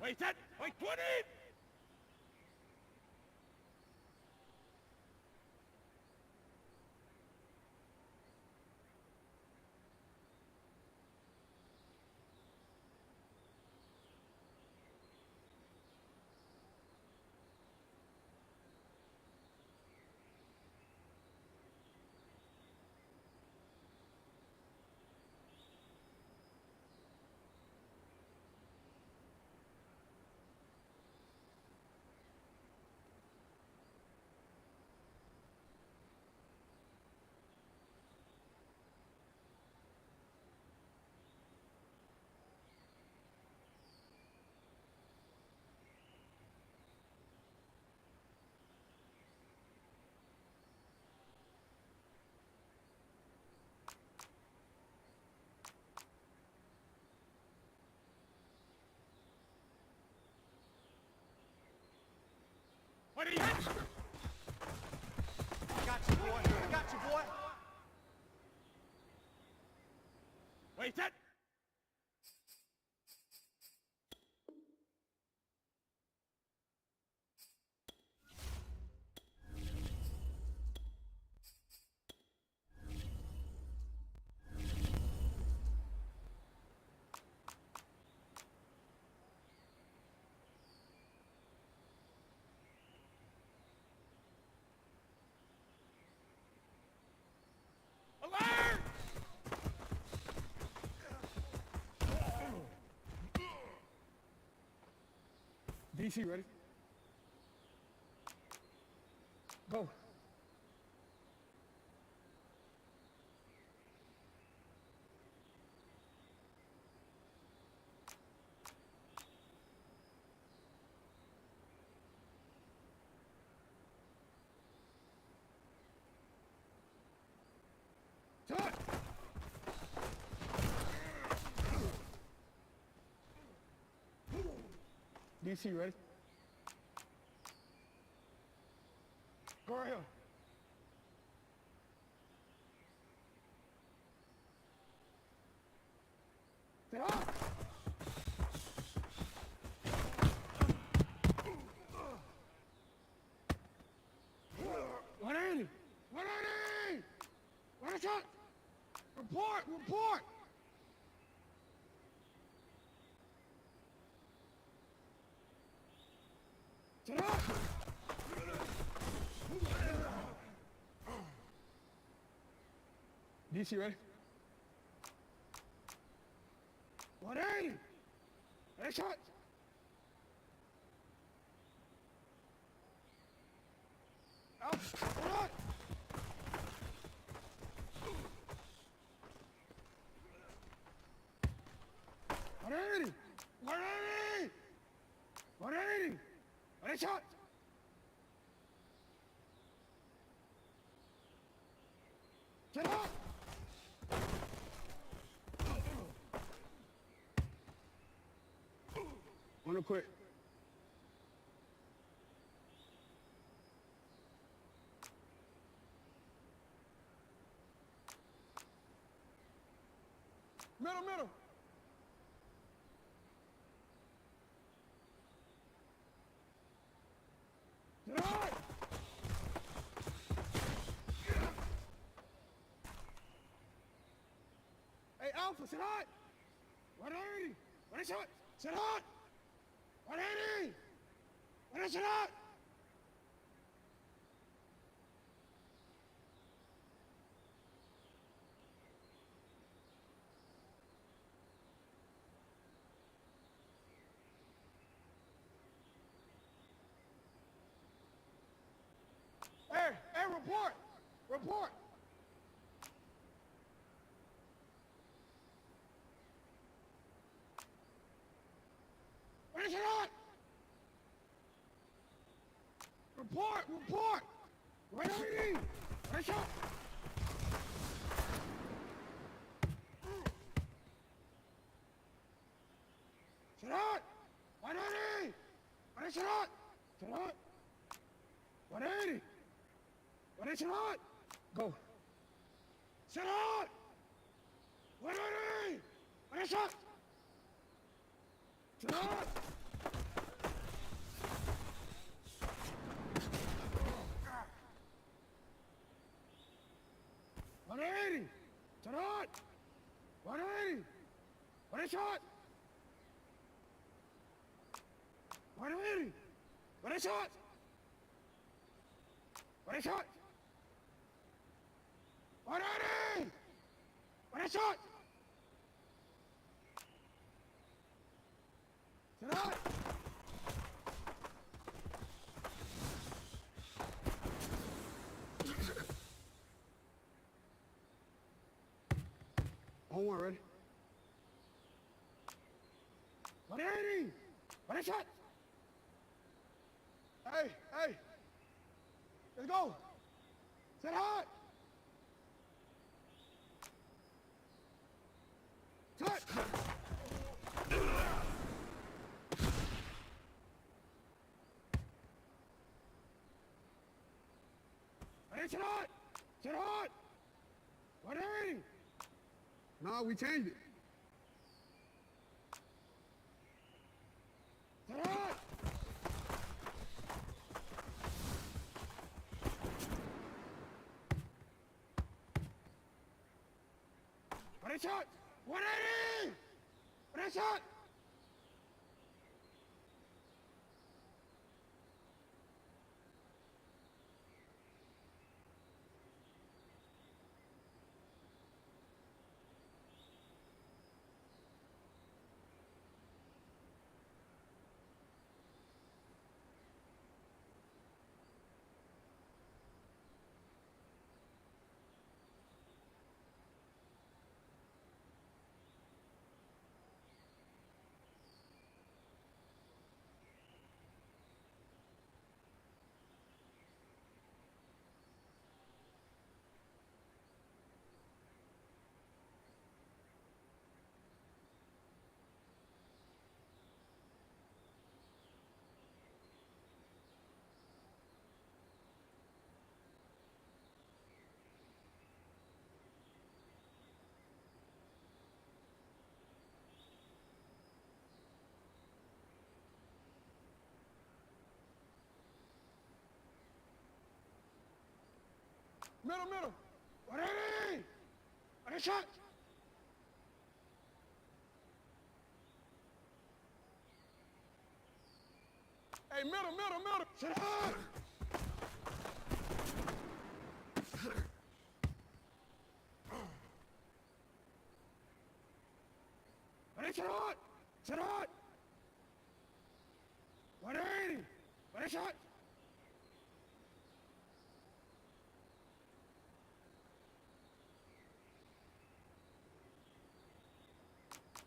Wait, set! Wait, 20! What are you? I got you, boy. I got you, boy. Wait, set! Alert! DC, ready? Go. Shot! DC, ready? Go right here. Stay up! 180! 180! What a shot! Report! Report! Sit up! DC, ready? 180! Hey, shot! Out! Hold on! One eighty! 180! 180! Hey, shot! Sit up! Wanna quit? Middle, middle. Sit hard. Hey, Alpha, sit hard. 180. What is it? Sit hard. 180. What is it? Hey, report! Report! What is it on? Report! Report! Right on your knee! Right up! Sit on! 180! What is it on? Sit on! 180! What is it on? Go. Sit on! 180! What is it? Sit on! 180. Shot. 180. Ready shot. 180. Ready shot. Ready shot. 180. Ready shot. Shot. On one, ready? 180! Ready, shot! Hey, hey! Let's go! Set hot! Shot! Ready, set hot! Set hot! 180! No, we changed it. Set hot! Ready, shot! 180! Ready, shot! Middle, middle. 180! Ready, shot! Hey, middle, middle, middle. Shut up! Ready, shot! Shut up! 180! Ready, shot!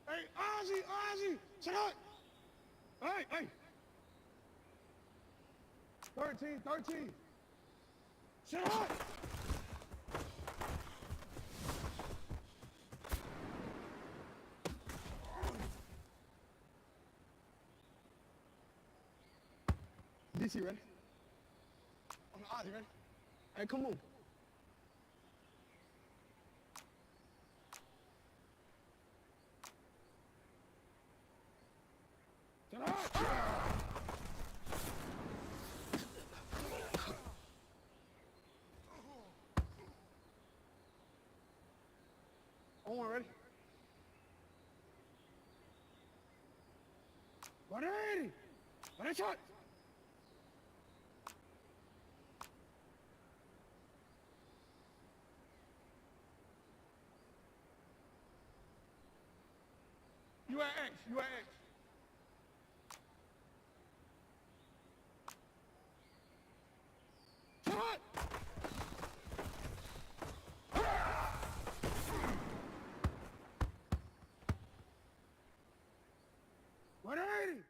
Hey, Ozzy, Ozzy! Shut up! Hey, hey! 13, 13! Shut up! DC, ready? On the Ozzy, ready? Hey, come on. Shut up! On one, ready? 180! Ready, shot! You at X, you at X. Shot! 180!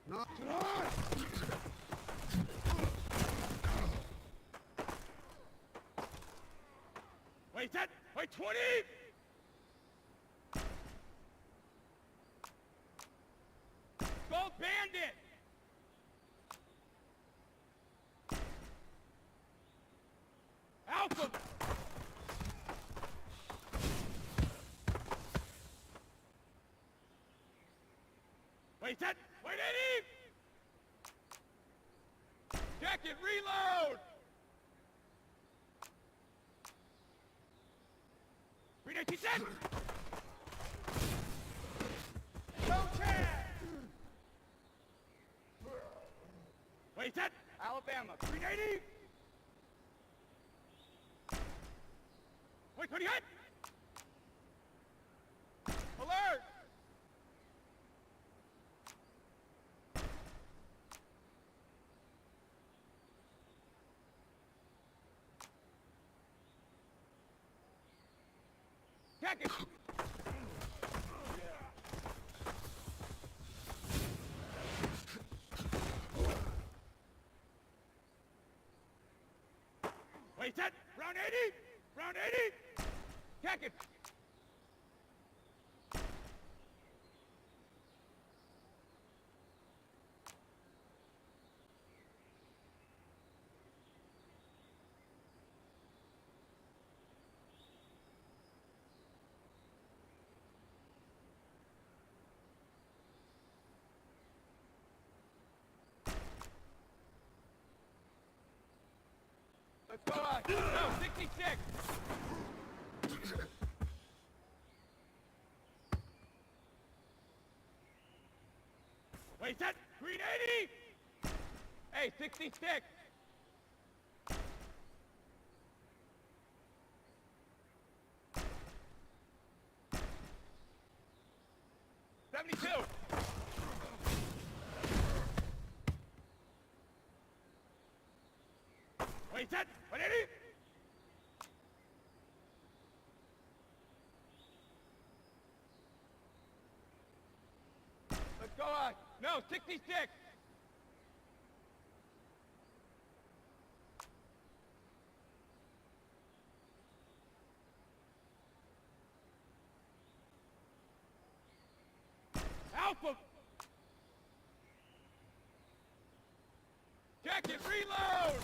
No, shot! Wait, that! Wait, 20! Go Bandit! Alpha! Wait, set. Wait, 80! Jacket, reload! Green 18 set! No chance! Wait, set. Alabama, 380! Wait, 20 hit! Alert! Jacket! Wait, set! Round 80! Round 80! Jacket! Let's go out. No, 66! Wait, set! Green 80! Hey, 66! 72! Wait, set! 180! Let's go on. No, 66! Alpha! Jacket, reload!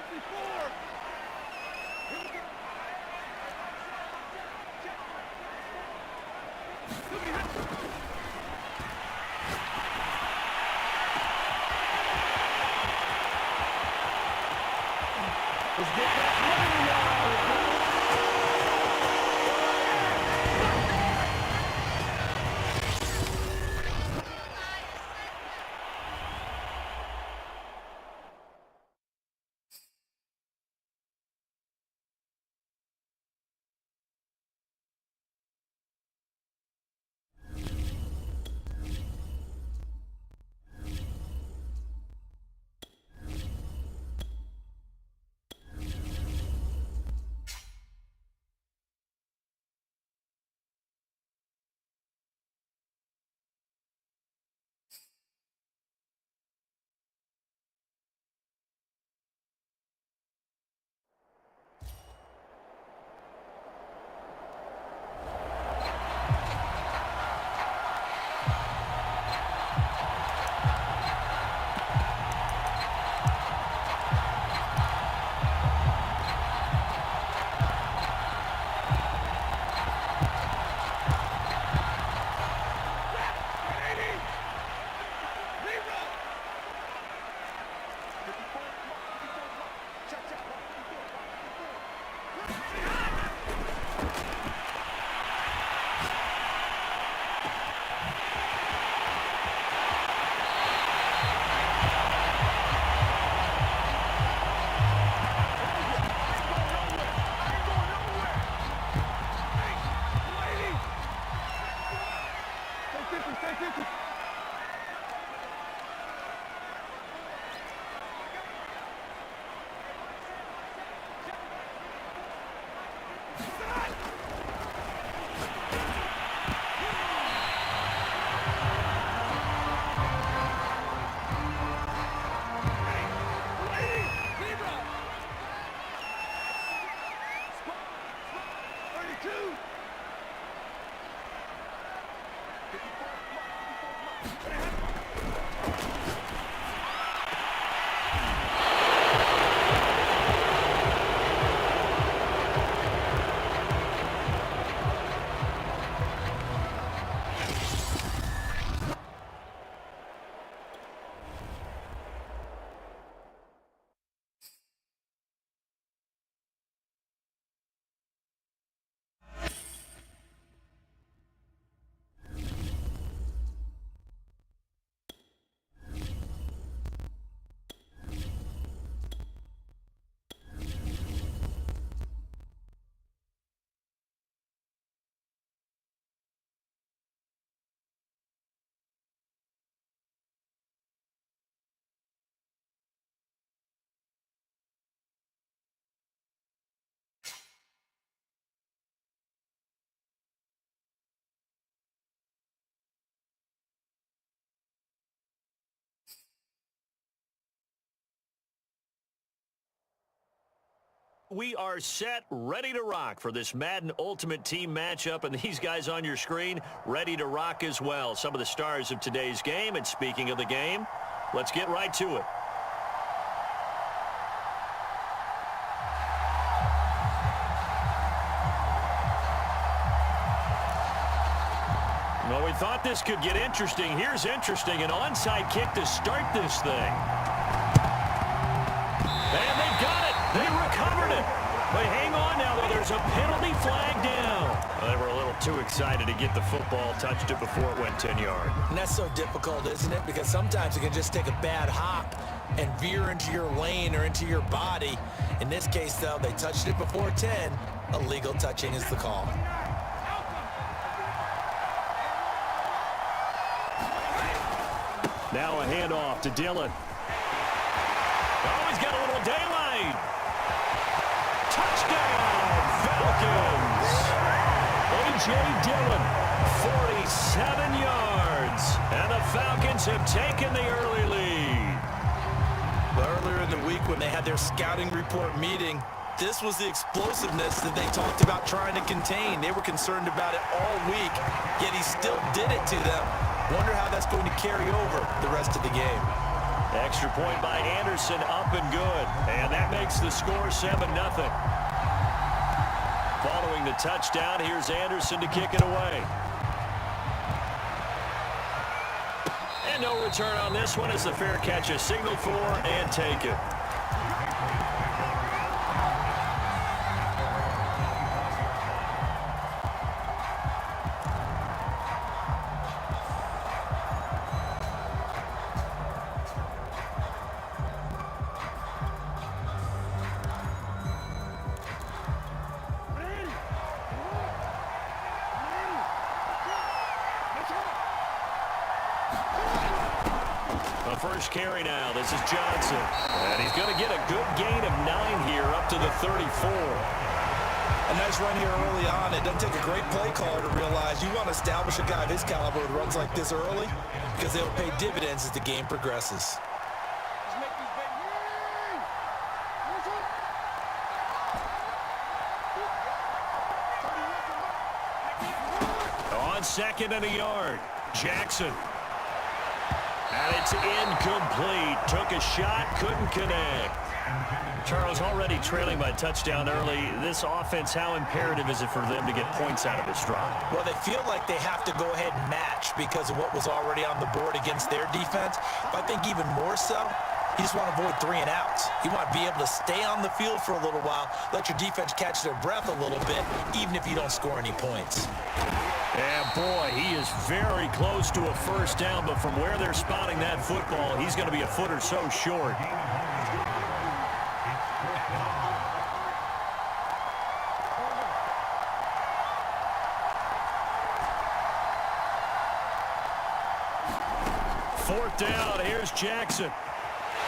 54. Let's get that money, y'all. We are set, ready to rock for this Madden Ultimate Team matchup, and these guys on your screen ready to rock as well. Some of the stars of today's game, and speaking of the game, let's get right to it. Well, we thought this could get interesting. Here's interesting, an onside kick to start this thing. And they got it. They recovered it. But hang on now, though. There's a penalty flag down. Well, they were a little too excited to get the football, touched it before it went 10 yards. And that's so difficult, isn't it? Because sometimes it can just take a bad hop and veer into your lane or into your body. In this case, though, they touched it before 10. Illegal touching is the call. Now a handoff to Dillon. Oh, he's got a little daylight. Touchdown, Falcons. A.J. Dillon, 47 yards. And the Falcons have taken the early lead. Earlier in the week when they had their scouting report meeting, this was the explosiveness that they talked about trying to contain. They were concerned about it all week, yet he still did it to them. Wonder how that's going to carry over the rest of the game. Extra point by Anderson, up and good. And that makes makes the score 7-0. Following the touchdown, here's Anderson to kick it away. And no return on this one as the fair catch is signaled for and taken. First carry now. This is Johnson. And he's going to get a good gain of 9 here up to the 34. A nice run here early on. It doesn't take a great play caller to realize you want to establish a guy of his caliber with runs like this early because they'll pay dividends as the game progresses. On second and a yard, Jackson. And it's incomplete. Took a shot, couldn't connect. Charles, already trailing by touchdown early. This offense, how imperative is it for them to get points out of this drive? Well, they feel like they have to go ahead and match because of what was already on the board against their defense. But I think even more so, you just want to avoid 3 and outs. You want to be able to stay on the field for a little while, let your defense catch their breath a little bit, even if you don't score any points. Yeah, boy, he is very close to a first down, but from where they're spotting that football, he's going to be a foot or so short. Fourth down, here's Jackson.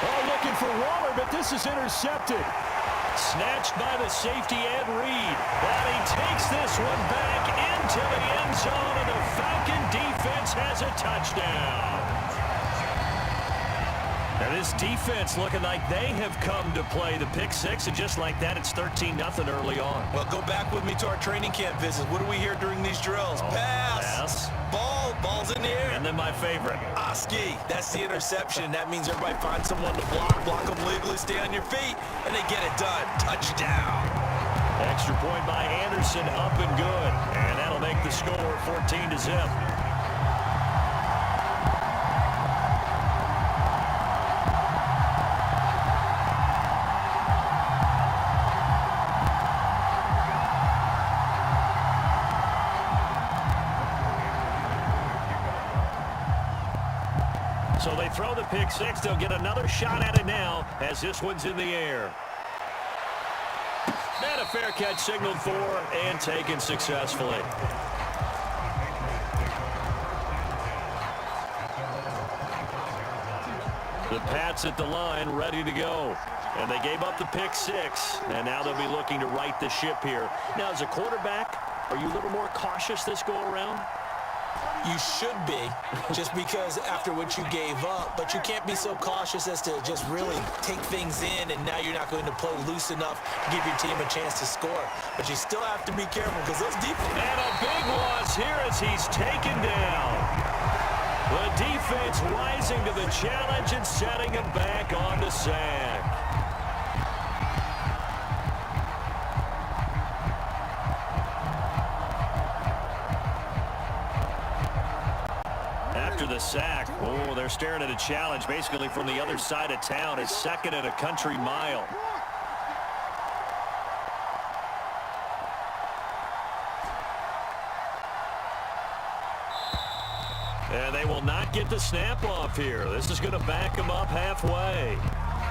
Oh, looking for Waller, but this is intercepted. Snatched by the safety Ed Reed. And he takes this one back into the end zone, and the Falcon defense has a touchdown. And this defense looking like they have come to play. The pick six, and just like that, it's 13-0 early on. Well, go back with me to our training camp visits. What do we hear during these drills? Pass. Ball's in the air. And then my favorite. Oski, that's the interception. That means everybody finds someone to block them legally, stay on your feet, and they get it done. Touchdown. Extra point by Anderson, up and good. And that'll make the score 14-0. So they throw the pick six. They'll get another shot at it now as this one's in the air. And a fair catch signaled for and taken successfully. The Pats at the line ready to go. And they gave up the pick six, and now they'll be looking to right the ship here. Now, as a quarterback, are you a little more cautious this go around? You should be, just because after what you gave up, but you can't be so cautious as to just really take things in, and now you're not going to play loose enough to give your team a chance to score. But you still have to be careful because those defense. And a big loss here as he's taken down. The defense rising to the challenge and setting him back on the sack. After the sack, oh, they're staring at a challenge basically from the other side of town. It's second and a country mile. And they will not get the snap off here. This is going to back him up halfway.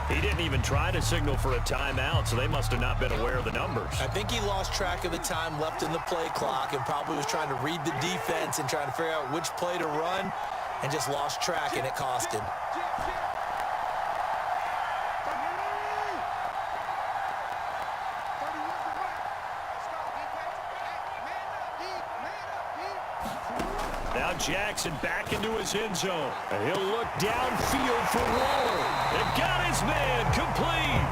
He didn't even try to signal for a timeout, so they must have not been aware of the numbers. I think he lost track of the time left in the play clock and probably was trying to read the defense and trying to figure out which play to run and just lost track, and it cost him. Now Jackson back into his end zone. And he'll look downfield for Waller. They've got his man complete.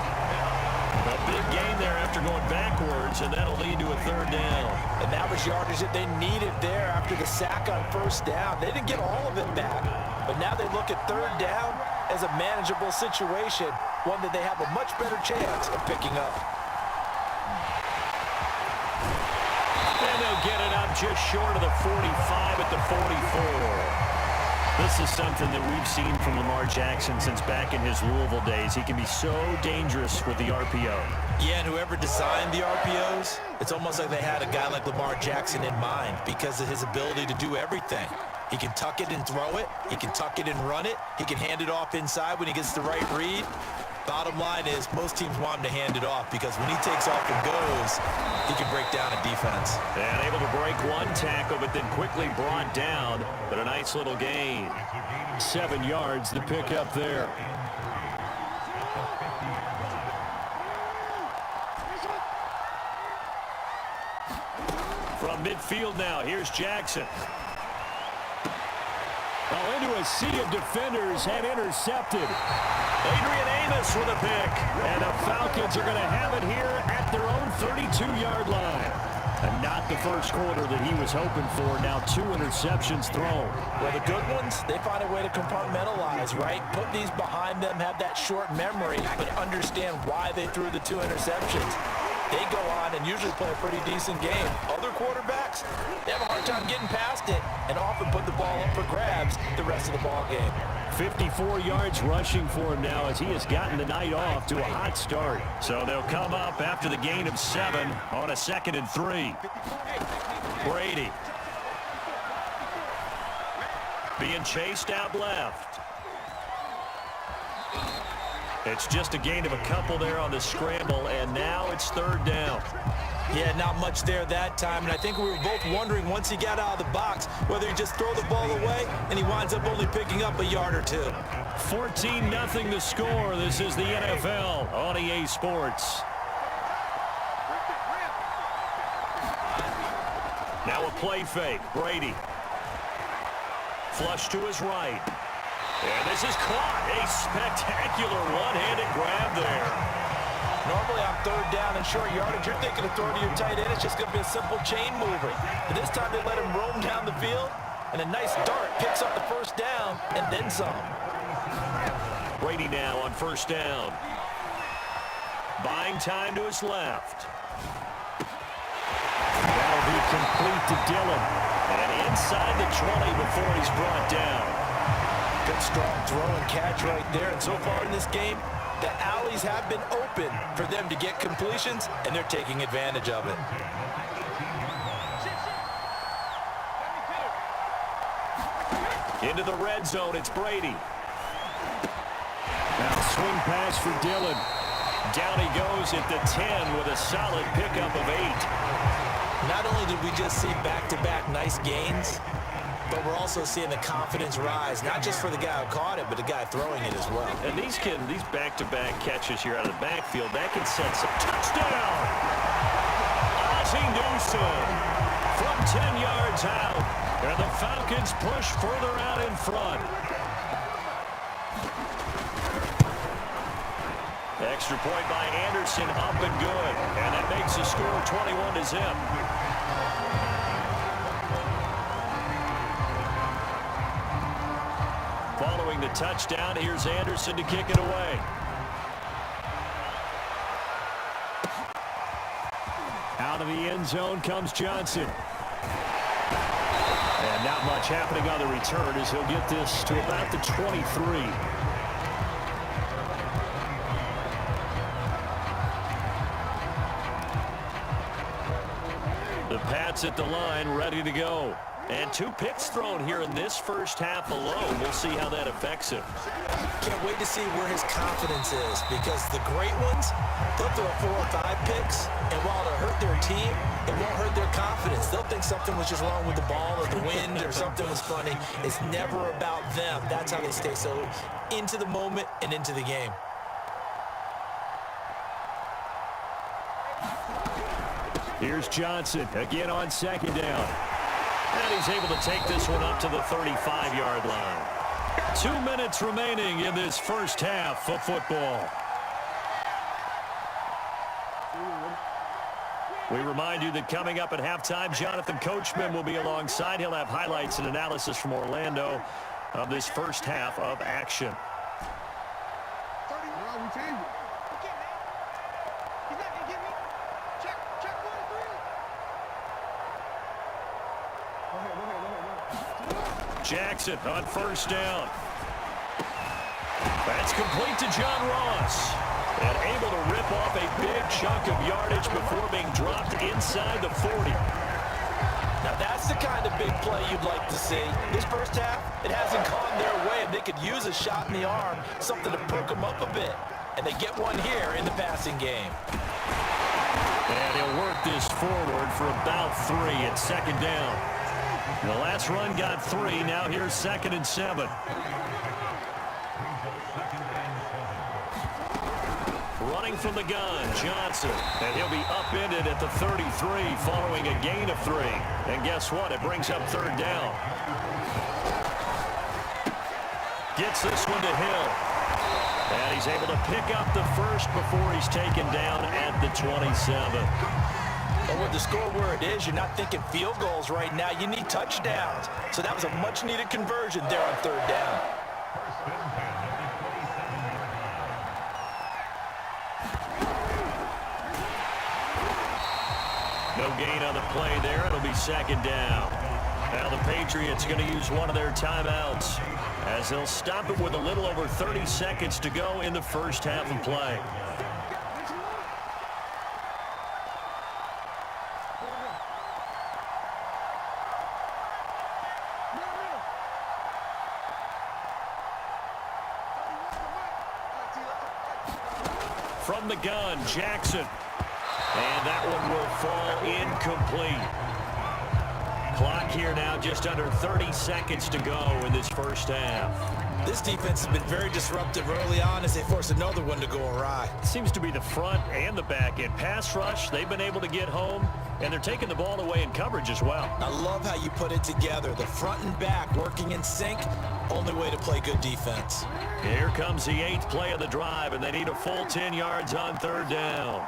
A big gain there after going backwards, and that'll lead to a third down. And that was yardage that they needed there after the sack on first down. They didn't get all of it back, but now they look at third down, as a manageable situation, one that they have a much better chance of picking up. And they'll get it up just short of the 45 at the 44. This is something that we've seen from Lamar Jackson since back in his Louisville days. He can be so dangerous with the RPO. Yeah, and whoever designed the RPOs, it's almost like they had a guy like Lamar Jackson in mind because of his ability to do everything. He can tuck it and throw it. He can tuck it and run it. He can hand it off inside when he gets the right read. Bottom line is most teams want him to hand it off because when he takes off and goes, he can break down a defense. And able to break one tackle, but then quickly brought down. But a nice little gain. 7 yards to pick up there. From midfield now, here's Jackson. Oh, into a sea of defenders and intercepted. Adrian Amos with a pick. And the Falcons are going to have it here at their own 32-yard line. And not the first quarter that he was hoping for. Now 2 interceptions thrown. Well, the good ones, they find a way to compartmentalize, right? Put these behind them, have that short memory, but understand why they threw the 2 interceptions. They go on and usually play a pretty decent game. Other quarterbacks, they have a hard time getting past it and often put the ball up for grabs the rest of the ball game. 54 yards rushing for him now as he has gotten the night off to a hot start. So they'll come up after the gain of 7 on a 2nd and 3. Brady. Being chased out left. It's just a gain of a couple there on the scramble, and now it's 3rd down. Yeah, not much there that time, and I think we were both wondering once he got out of the box whether he just throw the ball away and he winds up only picking up a yard or 2. 14-0 the score. This is the NFL on EA Sports. Now a play fake. Brady. Flush to his right. And this is caught. A spectacular one-handed grab there. Normally on 3rd down and short yardage, you're thinking of throwing to your tight end. It's just going to be a simple chain mover. But this time they let him roam down the field, and a nice dart picks up the 1st down and then some. Brady now on 1st down. Buying time to his left. That'll be complete to Dillon. And inside the 20 before he's brought down. Good strong throw and catch right there. And so far in this game, the alleys have been open for them to get completions, and they're taking advantage of it. Into the red zone, it's Brady. Now swing pass for Dillon. Down he goes at the 10 with a solid pickup of 8. Not only did we just see back-to-back nice gains, but we're also seeing the confidence rise, not just for the guy who caught it, but the guy throwing it as well. And these back-to-back catches here out of the backfield, that can set some touchdown. Ozzie Newsome from 10 yards out. And the Falcons push further out in front. Extra point by Anderson, up and good. And that makes the score 21-0. Following the touchdown, here's Anderson to kick it away. Out of the end zone comes Johnson. And not much happening on the return as he'll get this to about the 23. The Pats at the line, ready to go. And 2 picks thrown here in this first half alone. We'll see how that affects him. Can't wait to see where his confidence is, because the great ones, they'll throw 4 or 5 picks, and while it'll hurt their team, it won't hurt their confidence. They'll think something was just wrong with the ball or the wind or something was funny. It's never about them. That's how they stay so into the moment and into the game. Here's Johnson again on 2nd down. And he's able to take this one up to the 35-yard line. 2 minutes remaining in this first half of football. We remind you that coming up at halftime, Jonathan Coachman will be alongside. He'll have highlights and analysis from Orlando of this first half of action. Jackson on first down. That's complete to John Ross. And able to rip off a big chunk of yardage before being dropped inside the 40. Now that's the kind of big play you'd like to see. This first half, it hasn't gone their way, and they could use a shot in the arm, something to perk them up a bit. And they get one here in the passing game. And he'll work this forward for about 3 at second down. The last run got 3. Now here's 2nd and 7. Running from the gun, Johnson. And he'll be upended at the 33 following a gain of 3. And guess what? It brings up 3rd down. Gets this one to Hill. And he's able to pick up the first before he's taken down at the 27. But with the score where it is, you're not thinking field goals right now. You need touchdowns. So that was a much-needed conversion there on 3rd down. No gain on the play there. It'll be 2nd down. Now the Patriots going to use one of their timeouts as they'll stop it with a little over 30 seconds to go in the first half of play. From the gun, Jackson. And that one will fall incomplete. Clock here now just under 30 seconds to go in this first half. This defense has been very disruptive early on as they force another one to go awry. Seems to be the front and the back end. Pass rush, they've been able to get home, and they're taking the ball away in coverage as well. I love how you put it together. The front and back working in sync, only way to play good defense. Here comes the 8th play of the drive, and they need a full 10 yards on 3rd down.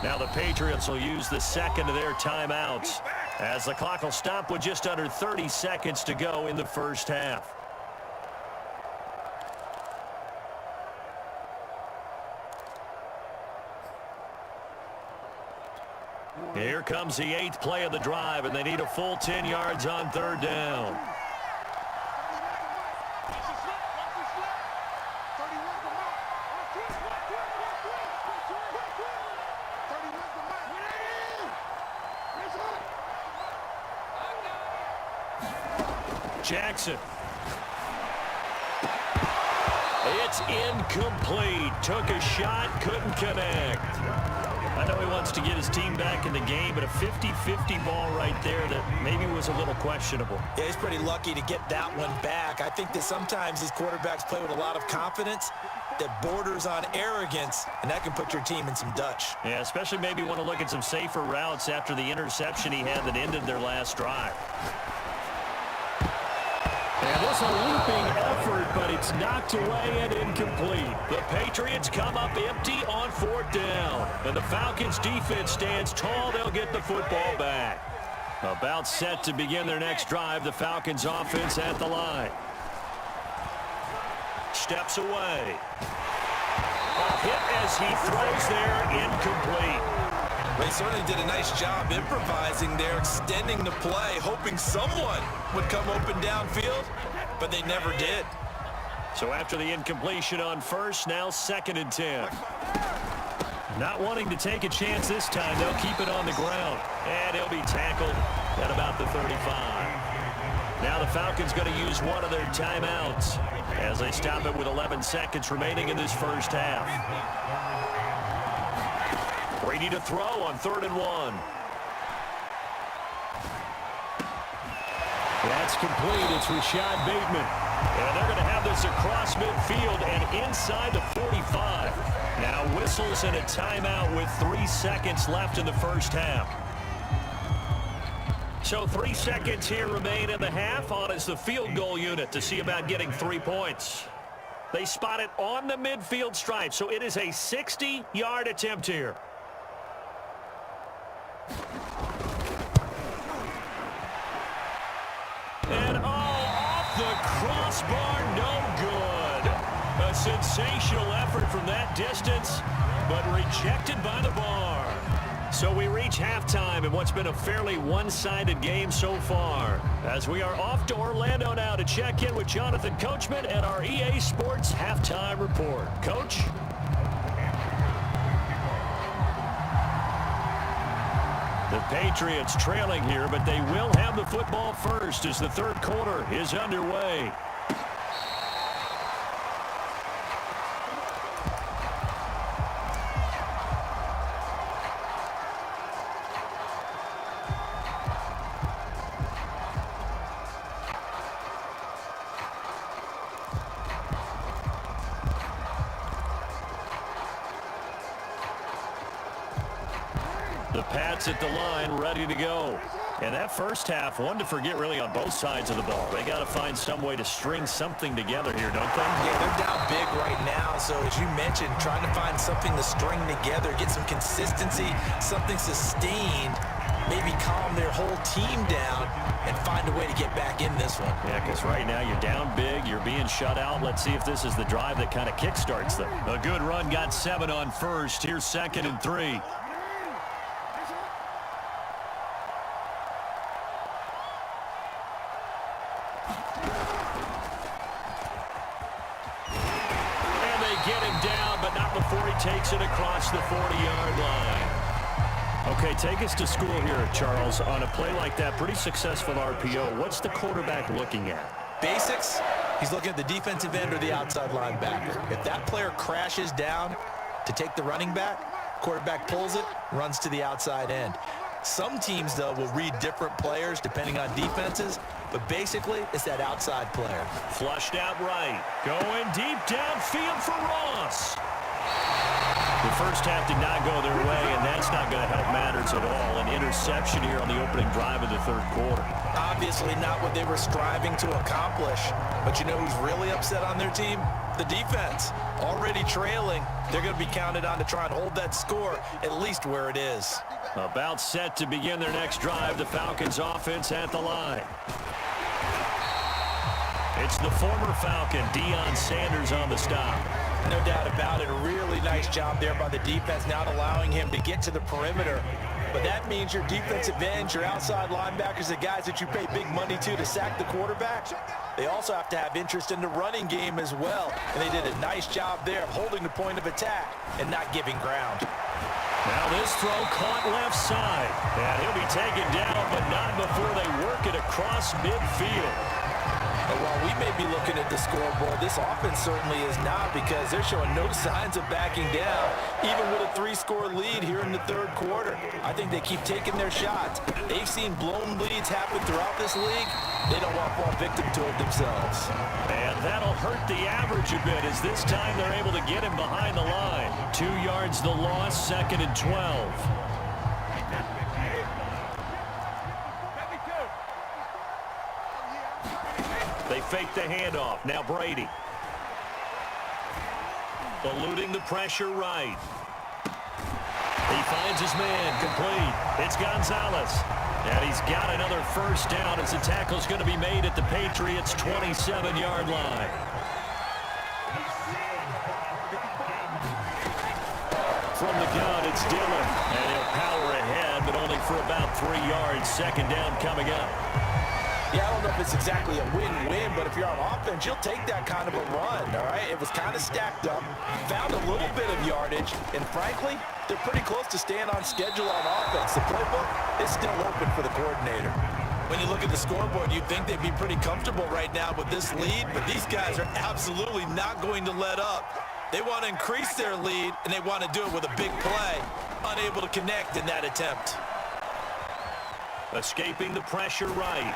Now the Patriots will use the 2nd of their timeouts as the clock will stop with just under 30 seconds to go in the first half. Here comes the 8th play of the drive, and they need a full 10 yards on 3rd down. Jackson. It's incomplete. Took a shot, couldn't connect. I know he wants to get his team back in the game, but a 50-50 ball right there that maybe was a little questionable. Yeah, he's pretty lucky to get that one back. I think that sometimes these quarterbacks play with a lot of confidence that borders on arrogance, and that can put your team in some Dutch. Yeah, especially maybe want to look at some safer routes after the interception he had that ended their last drive. And this a looping effort, but it's knocked away and incomplete. The Patriots come up empty on 4th down. And the Falcons defense stands tall. They'll get the football back. About set to begin their next drive. The Falcons offense at the line. Steps away. A hit as he throws there, incomplete. They certainly did a nice job improvising there, extending the play, hoping someone would come open downfield, but they never did. So after the incompletion on first, now 2nd and 10. Not wanting to take a chance this time, they'll keep it on the ground. And he'll be tackled at about the 35. Now the Falcons going to use one of their timeouts as they stop it with 11 seconds remaining in this first half. Brady to throw on 3rd and 1. That's complete. It's Rashad Bateman. And they're going to have this across midfield and inside the 45. Now whistles and a timeout with 3 seconds left in the first half. So 3 seconds here remain in the half. On is the field goal unit to see about getting 3 points. They spot it on the midfield stripe, so it is a 60-yard attempt here. And off the crossbar, no good. A sensational effort from that distance, but rejected by the bar. So we reach halftime in what's been a fairly one-sided game so far. As we are off to Orlando now to check in with Jonathan Coachman and our EA Sports Halftime Report. Coach? The Patriots trailing here, but they will have the football first as the third quarter is underway. The Pats at the line, ready to go. And that first half, one to forget really on both sides of the ball. They got to find some way to string something together here, don't they? Yeah, they're down big right now. So as you mentioned, trying to find something to string together, get some consistency, something sustained, maybe calm their whole team down and find a way to get back in this one. Yeah, because right now you're down big, you're being shut out. Let's see if this is the drive that kind of kickstarts them. A good run, got 7 on first. Here's 2nd and 3. Get him down, but not before he takes it across the 40-yard line. Okay, take us to school here, Charles. On a play like that, pretty successful RPO. What's the quarterback looking at? Basics, he's looking at the defensive end or the outside linebacker. If that player crashes down to take the running back, quarterback pulls it, runs to the outside end. Some teams, though, will read different players depending on defenses, but basically it's that outside player. Flushed out right. Going deep downfield for Ross. The first half did not go their way, and that's not going to help matters at all. An interception here on the opening drive of the third quarter. Obviously not what they were striving to accomplish, but you know who's really upset on their team? The defense. Already trailing, they're going to be counted on to try and hold that score at least where it is. About set to begin their next drive, the Falcons offense at the line. It's the former Falcon, Deion Sanders, on the stop. No doubt about it. A really nice job there by the defense, not allowing him to get to the perimeter. But that means your defensive ends, your outside linebackers, the guys that you pay big money to sack the quarterback, they also have to have interest in the running game as well. And they did a nice job there of holding the point of attack and not giving ground. Now this throw caught left side. And he'll be taken down, but not before they work it across midfield. And while we may be looking at the scoreboard, this offense certainly is not, because they're showing no signs of backing down, even with a 3-score lead here in the third quarter. I think they keep taking their shots. They've seen blown leads happen throughout this league. They don't want to fall victim to it themselves. And that'll hurt the average a bit, as this time they're able to get him behind the line. 2 yards the loss, 2nd and 12. They fake the handoff. Now Brady. Eluding the pressure right. He finds his man. Complete. It's Gonzalez. And he's got another first down as the tackle's going to be made at the Patriots' 27-yard line. From the gun, it's Dillon. And he'll power ahead, but only for about 3 yards. 2nd down coming up. Yeah, I don't know if it's exactly a win-win, but if you're on offense, you'll take that kind of a run, all right? It was kind of stacked up, found a little bit of yardage, and frankly, they're pretty close to staying on schedule on offense. The playbook is still open for the coordinator. When you look at the scoreboard, you'd think they'd be pretty comfortable right now with this lead, but these guys are absolutely not going to let up. They want to increase their lead, and they want to do it with a big play, unable to connect in that attempt. Escaping the pressure right.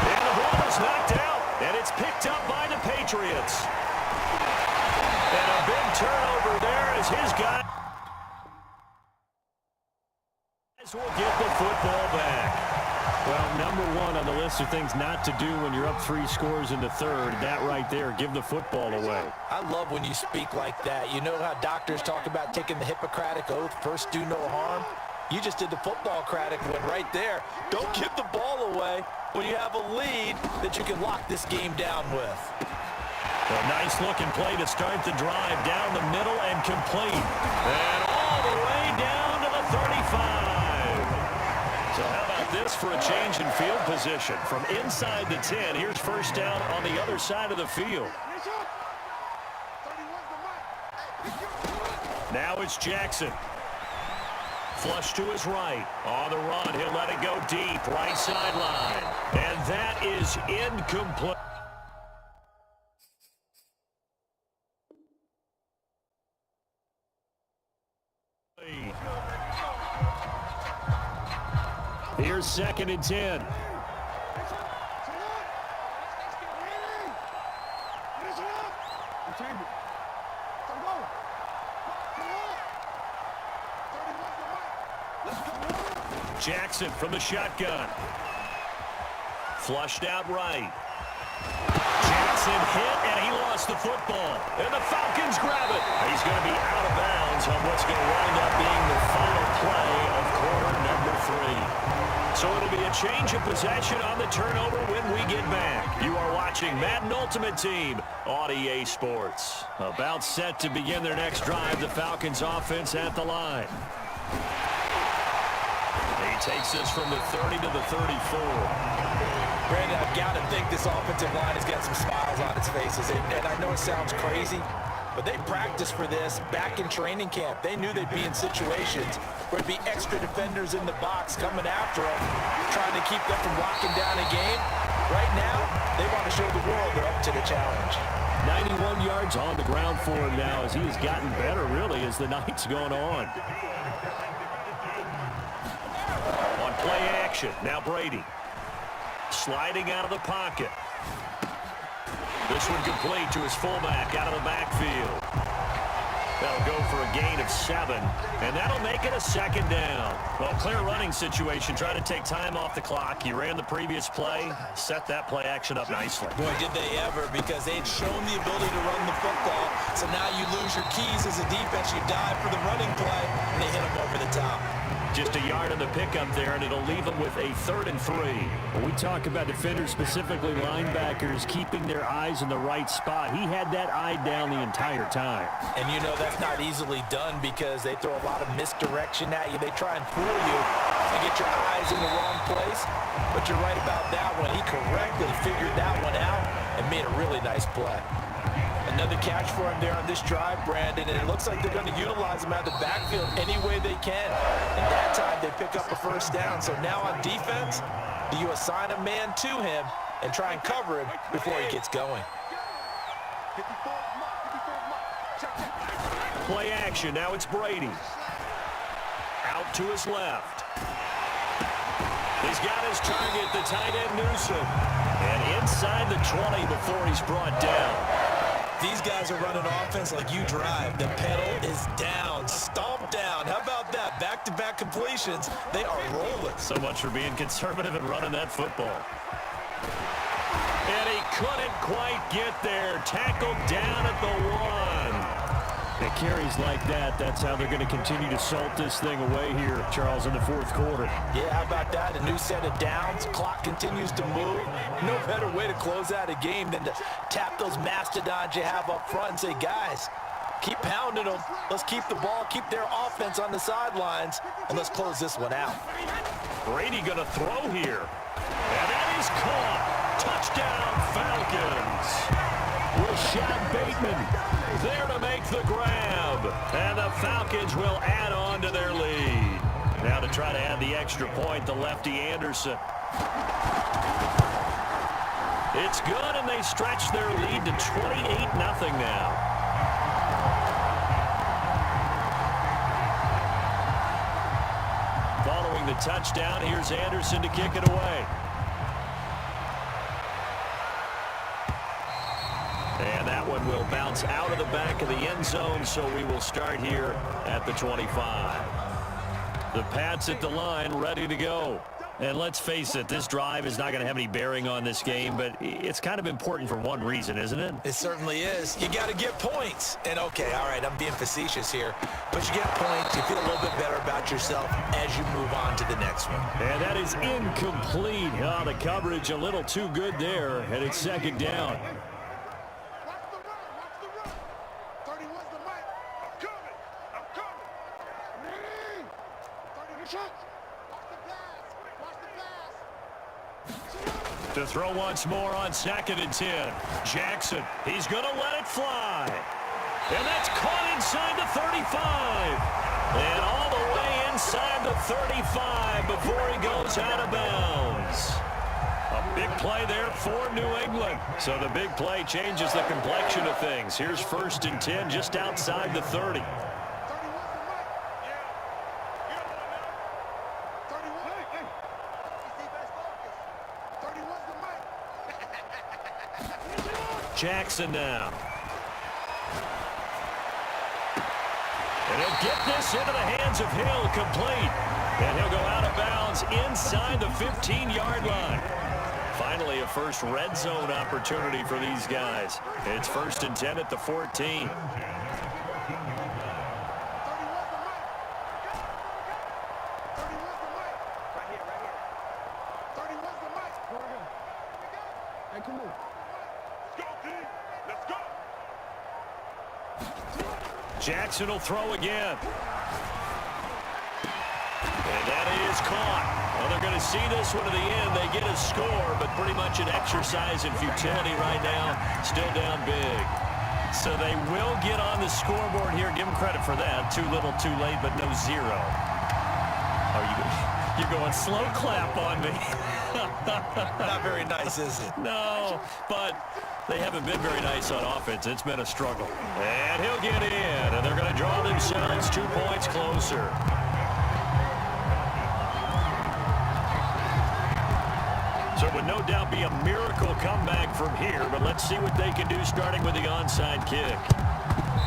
And the ball is knocked out, and it's picked up by the Patriots. And a big turnover there as his guys will get the football back. Well, number one on the list of things not to do when you're up 3 scores in the third, that right there, give the football away. I love when you speak like that. You know how doctors talk about taking the Hippocratic Oath, first do no harm? You just did the football-cratic one right there. Don't give the ball away when you have a lead that you can lock this game down with. A nice-looking play to start the drive down the middle and complete. And all the way down to So how about this for a change in field position? From inside the 10, here's first down on the other side of the field. Now it's Jackson. Flush to his right. On the run, he'll let it go deep, right sideline. And that is incomplete. Here's 2nd and 10. Jackson from the shotgun. Flushed out right. Jackson hit, and he lost the football. And the Falcons grab it. He's going to be out of bounds on what's going to wind up being the final play of quarter number 3. So it'll be a change of possession on the turnover when we get back. You are watching Madden Ultimate Team on EA Sports. About set to begin their next drive, the Falcons offense at the line. He takes us from the 30 to the 34. Brandon, I've got to think this offensive line has got some smiles on its faces. And I know it sounds crazy, but they practiced for this back in training camp. They knew they'd be in situations where there'd be extra defenders in the box coming after them, trying to keep them from locking down a game. Right now, they want to show the world they're up to the challenge. 91 yards on the ground for him now as he has gotten better, really, as the night's gone on. On play action, now Brady. Sliding out of the pocket. This one complete to his fullback out of the backfield. That'll go for a gain of 7, and that'll make it a 2nd down. Well, clear running situation, trying to take time off the clock. He ran the previous play, set that play action up nicely. Boy, did they ever, because they'd shown the ability to run the football. So now you lose your keys as a defense. You dive for the running play, and they hit him over the top. Just a yard on the pickup there, and it'll leave them with a 3rd and 3. When we talk about defenders, specifically linebackers, keeping their eyes in the right spot, he had that eye down the entire time. And you know that's not easily done because they throw a lot of misdirection at you. They try and fool you and get your eyes in the wrong place. But you're right about that one. He correctly figured that one out and made a really nice play. Another catch for him there on this drive, Brandon, and it looks like they're going to utilize him out of the backfield any way they can. And that time they pick up a 1st down. So now on defense, do you assign a man to him and try and cover him before he gets going? Play action, now it's Brady. Out to his left. He's got his target, the tight end Newsom. And inside the 20 before he's brought down. These guys are running offense like you drive. The pedal is down, stomp down. How about that? Back-to-back completions. They are rolling. So much for being conservative and running that football. And he couldn't quite get there. Tackled down at the 1. It carries like that. That's how they're going to continue to salt this thing away here, Charles, in the 4th quarter. Yeah, how about that? A new set of downs. Clock continues to move. No better way to close out a game than to tap those mastodons you have up front and say, guys, keep pounding them. Let's keep the ball, keep their offense on the sidelines, and let's close this one out. Brady going to throw here. And that is caught. Touchdown, Falcons. Rashad Bateman there to make the grab. And the Falcons will add on to their lead. Now to try to add the extra point, the lefty Anderson. It's good, and they stretch their lead to 28-0 now. Following the touchdown, here's Anderson to kick it away. And that one will bounce out of the back of the end zone, so we will start here at the 25. The Pats at the line, ready to go. And let's face it, this drive is not going to have any bearing on this game, but it's kind of important for one reason, isn't it? It certainly is. You got to get points. And, okay, all right, I'm being facetious here. But you get points, you feel a little bit better about yourself as you move on to the next one. And that is incomplete. Oh, the coverage a little too good there, and it's 2nd down. shots. To throw once more on 2nd and 10. Jackson, he's going to let it fly. And that's caught inside the 35. And all the way inside the 35 before he goes out of bounds. A big play there for New England. So the big play changes the complexion of things. Here's 1st and 10 just outside the 30. Jackson now. And he'll get this into the hands of Hill, complete. And he'll go out of bounds inside the 15-yard line. Finally, a first red zone opportunity for these guys. It's 1st and 10 at the 14. Jackson will throw again. And that is caught. Well, they're going to see this one to the end. They get a score, but pretty much an exercise in futility right now. Still down big. So they will get on the scoreboard here. Give them credit for that. Too little, too late, but no zero. Oh, you're going slow clap on me. Not very nice, is it? No, but they haven't been very nice on offense. It's been a struggle. And he'll get in, and they're going to draw themselves 2 points closer. So it would no doubt be a miracle comeback from here, but let's see what they can do starting with the onside kick.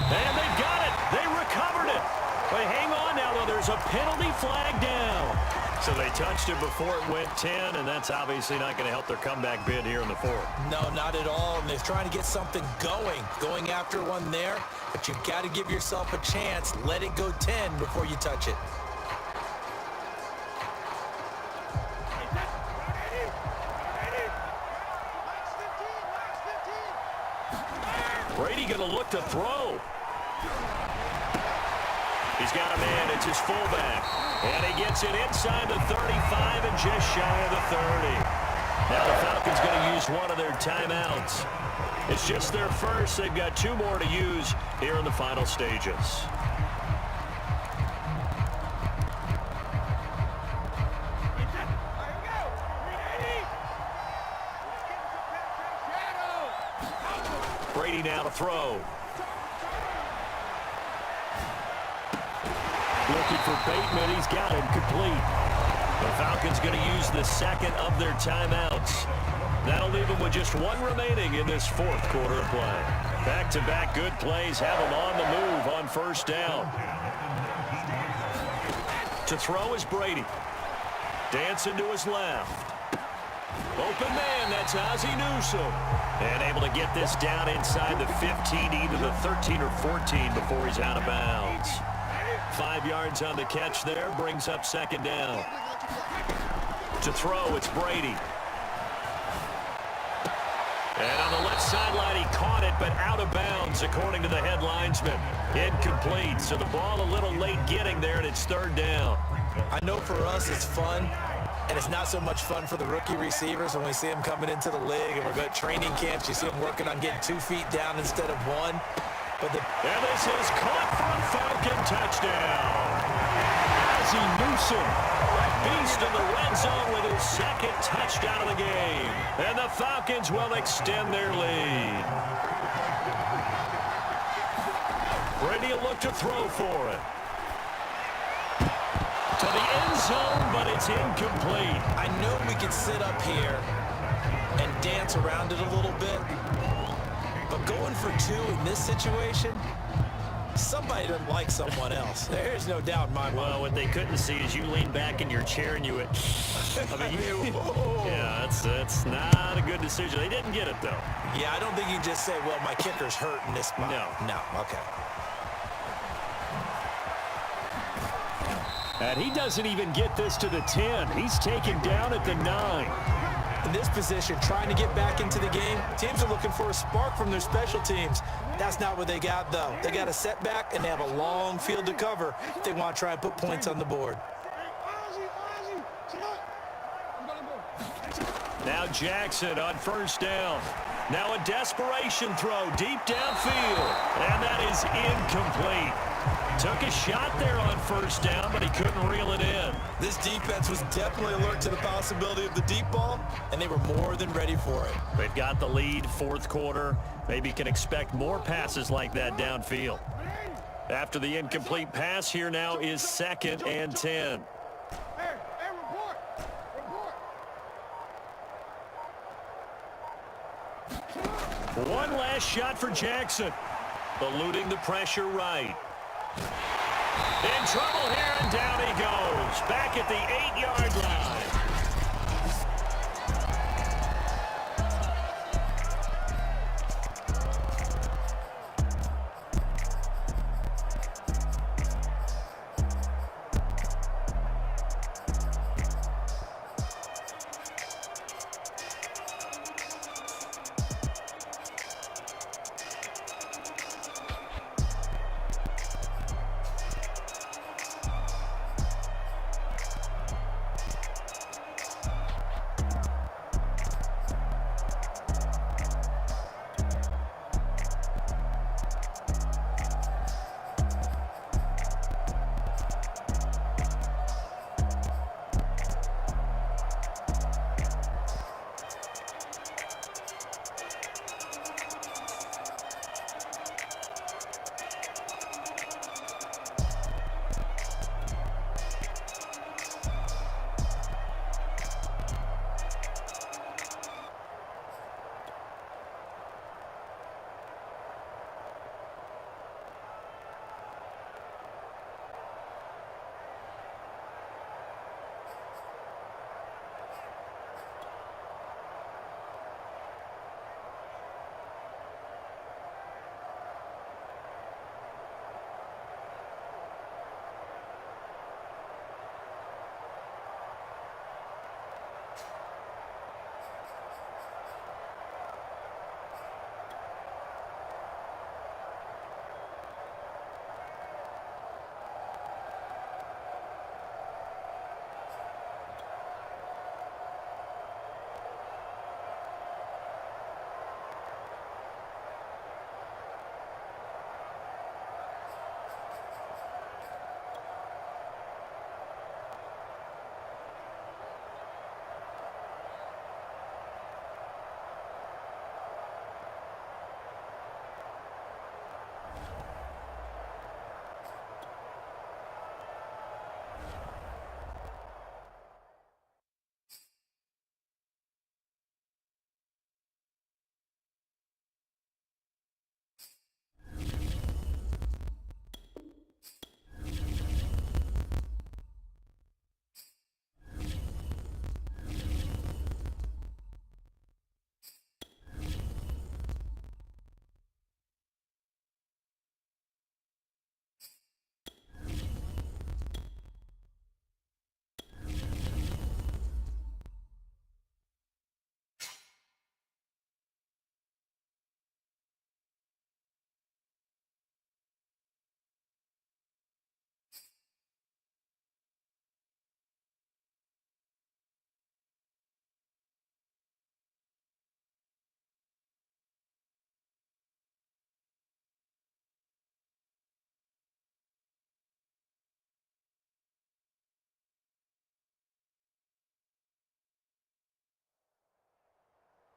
And they've got it. They recovered it. But hang on now, though. There's a penalty flag down. So they touched it before it went 10, and that's obviously not going to help their comeback bid here in the 4th. No, not at all. And they're trying to get something going after one there. But you've got to give yourself a chance. Let it go 10 before you touch it. Brady going to look to throw. He's got a man. It's his fullback. And he gets it inside the 35 and just shy of the 30. Now the Falcons going to use one of their timeouts. It's just their first. They've got 2 more to use here in the final stages. Brady now to throw. Looking for Bateman. He's got him complete. The Falcons going to use the 2nd of their timeouts. That'll leave them with just 1 remaining in this 4th quarter of play. Back-to-back good plays have them on the move on 1st down. To throw is Brady. Dancing to his left. Open man, that's Ozzie Newsome. And able to get this down inside the 15, either the 13 or 14 before he's out of bounds. 5 yards on the catch there, brings up 2nd down. To throw, it's Brady. And on the left sideline, he caught it, but out of bounds, according to the head linesman. Incomplete, so the ball a little late getting there, and it's 3rd down. I know for us it's fun, and it's not so much fun for the rookie receivers when we see them coming into the league, and we're going to training camps. You see them working on getting 2 feet down instead of 1. But and this is caught for a Falcon touchdown. Ozzie Newsome, beast in the red zone with his 2nd touchdown of the game. And the Falcons will extend their lead. Brady will look to throw for it. To the end zone, but it's incomplete. I know we can sit up here and dance around it a little bit, but going for 2 in this situation, somebody doesn't like someone else. There's no doubt in my mind. Well, what they couldn't see is you lean back in your chair and you went, I mean, yeah, that's not a good decision. They didn't get it, though. Yeah, I don't think you can just say, well, my kicker's hurt in this spot. No, okay. And he doesn't even get this to the 10. He's taken down at the 9. In this position, trying to get back into the game, teams are looking for a spark from their special teams. That's not what they got, though. They got a setback, and they have a long field to cover if they want to try and put points on the board. Now Jackson on first down. Now a desperation throw deep downfield. And that is incomplete. Took a shot there on first down, but he couldn't reel it in. This defense was definitely alert to the possibility of the deep ball, and they were more than ready for it. They've got the lead, fourth quarter. Maybe can expect more passes like that downfield. After the incomplete pass, here now is 2nd and 10. Hey, report! Report! One last shot for Jackson. Eluding the pressure right. In trouble here, and down he goes. Back at the 8-yard line.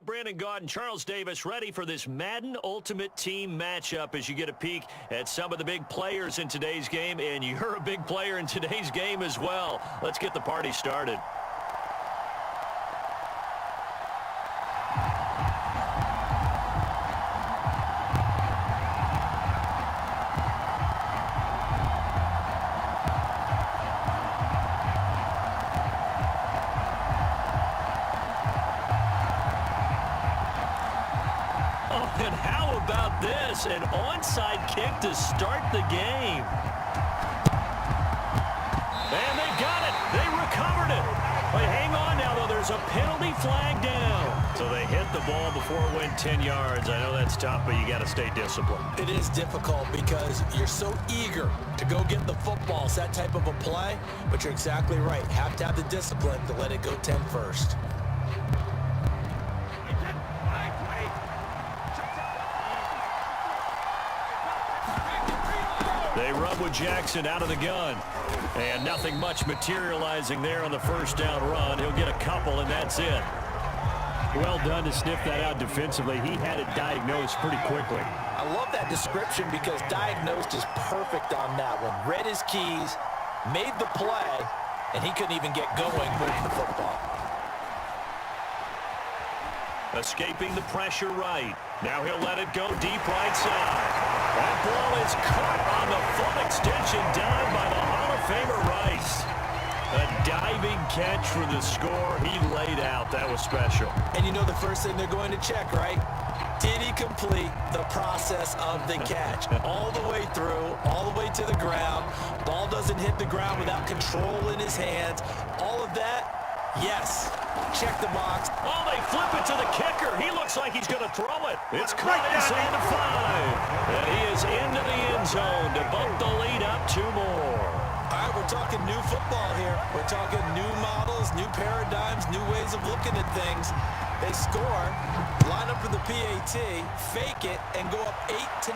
Brandon Gaudin, Charles Davis ready for this Madden Ultimate Team matchup as you get a peek at some of the big players in today's game, and you're a big player in today's game as well. Let's get the party started. And how about this? An onside kick to start the game. And they got it. They recovered it. But hang on now, though. There's a penalty flag down. So they hit the ball before it went 10 yards. I know that's tough, but you got to stay disciplined. It is difficult because you're so eager to go get the football. It's that type of a play, but you're exactly right. Have to have the discipline to let it go 10 first. They run with Jackson out of the gun. And nothing much materializing there on the first down run. He'll get a couple, and that's it. Well done to sniff that out defensively. He had it diagnosed pretty quickly. I love that description because diagnosed is perfect on that one. Read his keys, made the play, and he couldn't even get going moving the football. Escaping the pressure right. Now he'll let it go deep right side. That ball is caught on the full extension dive by the Hall of Famer Rice. A diving catch for the score. He laid out. That was special. And you know the first thing they're going to check, right? Did he complete the process of the catch? All the way through, all the way to the ground. Ball doesn't hit the ground without control in his hands. All of that, yes. Check the box. Oh, they flip it to the kicker. He looks like he's going to throw it. It's caught inside the 5. And he is into the end zone to bump the lead up 2 more. All right, we're talking new football here. We're talking new models, new paradigms, new ways of looking at things. They score, line up for the PAT, fake it, and go up 8-0.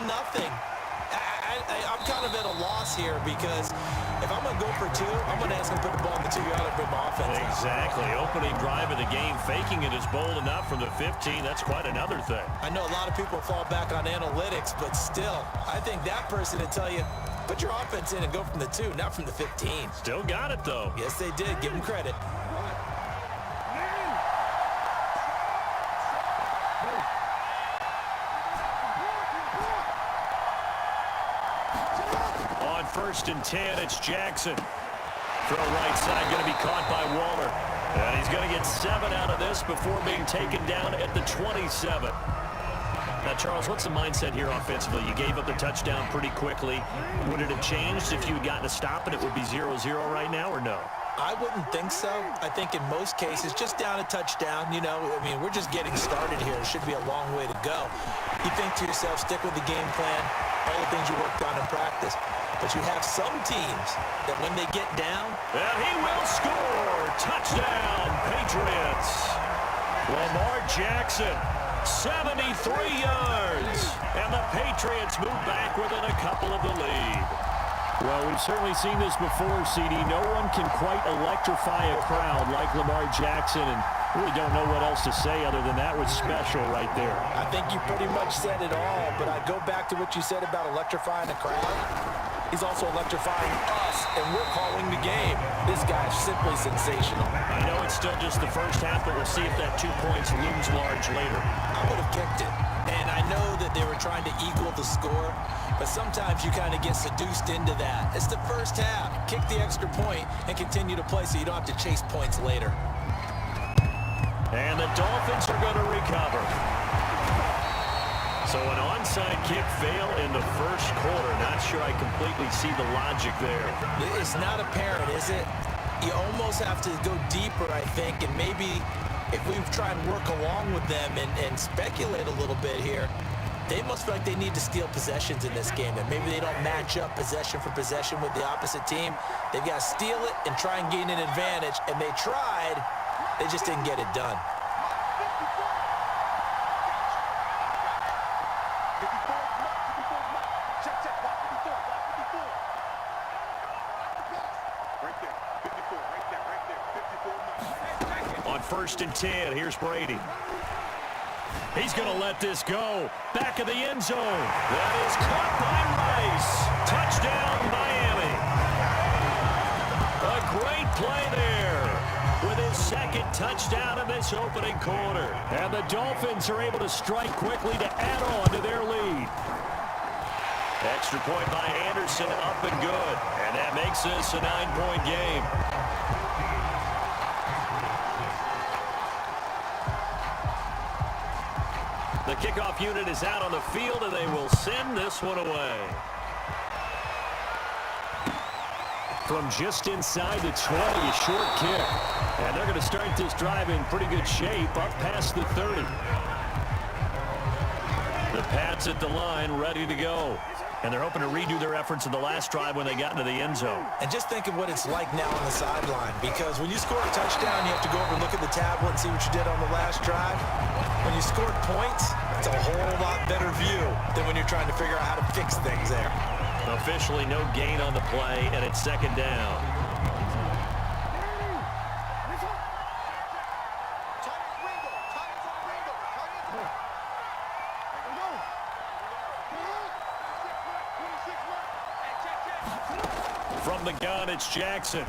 I'm kind of at a loss here because if I'm going to go for 2, I'm going to ask him to put the ball in the 2-yard and bring my offense out. Exactly. Opening drive of the game, faking it is bold enough from the 15. That's quite another thing. I know a lot of people fall back on analytics, but still, I think that person would tell you, put your offense in and go from the 2, not from the 15. Still got it, though. Yes, they did. Give them credit. On 1st and 10, it's Jackson. Throw right side, going to be caught by Waller. And he's going to get 7 out of this before being taken down at the 27. Now, Charles, what's the mindset here offensively? You gave up the touchdown pretty quickly. Would it have changed if you had gotten a stop and it would be 0-0 right now, or no? I wouldn't think so. I think in most cases, just down a touchdown, you know, I mean, we're just getting started here. It should be a long way to go. You think to yourself, stick with the game plan, all the things you worked on in practice. But you have some teams that when they get down... And he will score! Touchdown, Patriots! Lamar Jackson, 73 yards. And the Patriots move back within a couple of the lead. Well, we've certainly seen this before, CD. No one can quite electrify a crowd like Lamar Jackson, and really don't know what else to say other than that was special right there. I think you pretty much said it all, but I go back to what you said about electrifying the crowd. He's also electrifying us, and we're calling the game. This guy's simply sensational. I know it's still just the first half, but we'll see if that 2 points looms large later. I would have kicked it. And I know that they were trying to equal the score, but sometimes you kind of get seduced into that. It's the first half. Kick the extra point and continue to play so you don't have to chase points later. And the Dolphins are going to recover. So an onside kick fail in the first quarter. Not sure I completely see the logic there. It's not apparent, is it? You almost have to go deeper, I think, and maybe if we try and work along with them and speculate a little bit here, they must feel like they need to steal possessions in this game, and maybe they don't match up possession for possession with the opposite team. They've got to steal it and try and gain an advantage, and they tried. They just didn't get it done. On 1st and 10, here's Brady. He's going to let this go. Back of the end zone. That is caught by Rice. Touchdown, Miami. A great play there with his 2nd touchdown in this opening quarter. And the Dolphins are able to strike quickly to add on to their lead. Extra point by Anderson, up and good. And that makes this a 9-point game. The kickoff unit is out on the field, and they will send this one away. From just inside the 20, a short kick. And they're going to start this drive in pretty good shape, up past the 30. The Pats at the line, ready to go. And they're hoping to redo their efforts in the last drive when they got into the end zone. And just think of what it's like now on the sideline, because when you score a touchdown, you have to go over and look at the tablet and see what you did on the last drive. When you scored points, it's a whole lot better view than when you're trying to figure out how to fix things there. Officially no gain on the play, and it's second down. From the gun, it's Jackson.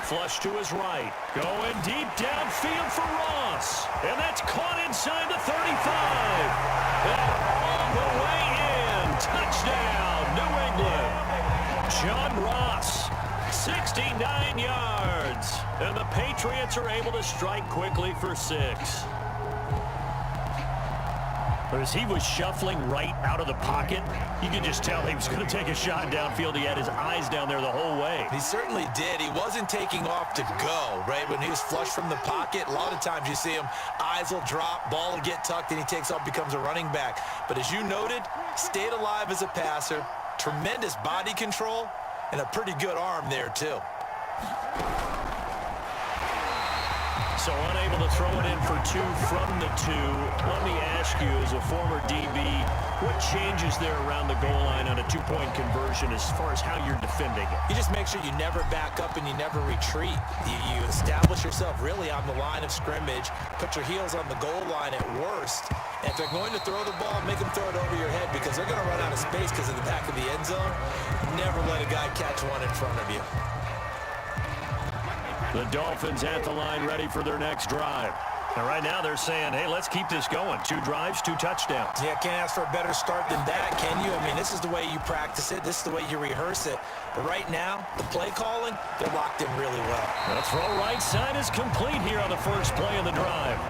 Flush to his right. Going deep downfield for Ross. And that's caught inside the 35. And all the way in. Touchdown, New England. John Ross, 69 yards. And the Patriots are able to strike quickly for 6. As he was shuffling right out of the pocket, you could just tell he was going to take a shot downfield. He had his eyes down there the whole way. He certainly did. He wasn't taking off to go, right? When he was flush from the pocket, a lot of times you see him, eyes will drop, ball will get tucked, and he takes off, becomes a running back. But as you noted, stayed alive as a passer, tremendous body control, and a pretty good arm there, too. So unable to throw it in for 2 from the 2. Let me ask you, as a former DB, what changes there around the goal line on a 2-point conversion as far as how you're defending it? You just make sure you never back up and you never retreat. You establish yourself really on the line of scrimmage, put your heels on the goal line at worst. And if they're going to throw the ball, make them throw it over your head because they're going to run out of space because of the back of the end zone. Never let a guy catch one in front of you. The Dolphins at the line ready for their next drive. And right now they're saying, hey, let's keep this going. 2 drives, 2 touchdowns. Yeah, can't ask for a better start than that, can you? I mean, this is the way you practice it. This is the way you rehearse it. But right now, the play calling, they're locked in really well. The throw right side is complete here on the first play of the drive.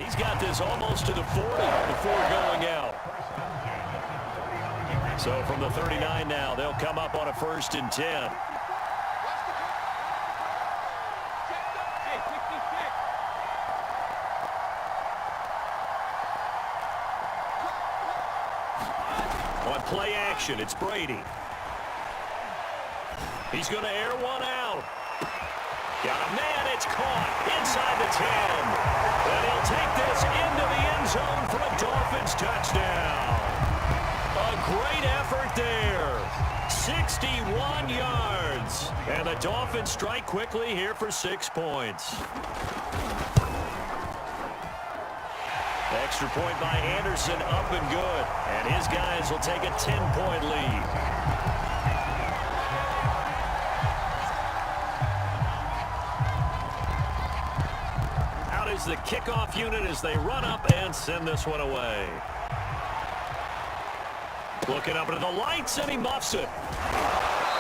He's got this almost to the 40 before going out. So from the 39 now, they'll come up on a 1st and 10. On play action, it's Brady. He's going to air one out. Got a man, it's caught inside the 10. And he'll take this into the end zone for a Dolphins touchdown. A great effort there. 61 yards. And the Dolphins strike quickly here for 6 points. Extra point by Anderson, up and good. And his guys will take a 10-point lead. The kickoff unit as they run up and send this one away. Looking up into the lights, and he muffs it.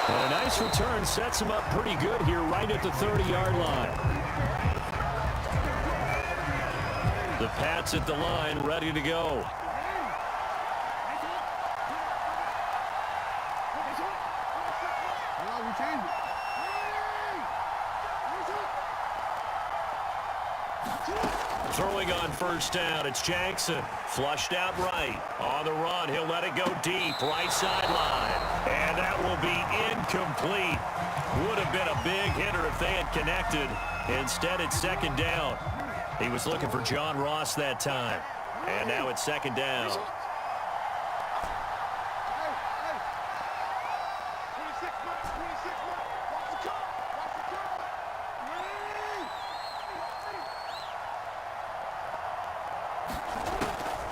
And a nice return sets him up pretty good here right at the 30-yard line. The Pats at the line, ready to go. Throwing on 1st down, it's Jackson. Flushed out right. On the run, he'll let it go deep. Right sideline. And that will be incomplete. Would have been a big hitter if they had connected. Instead, it's 2nd down. He was looking for John Ross that time. And now it's 2nd down.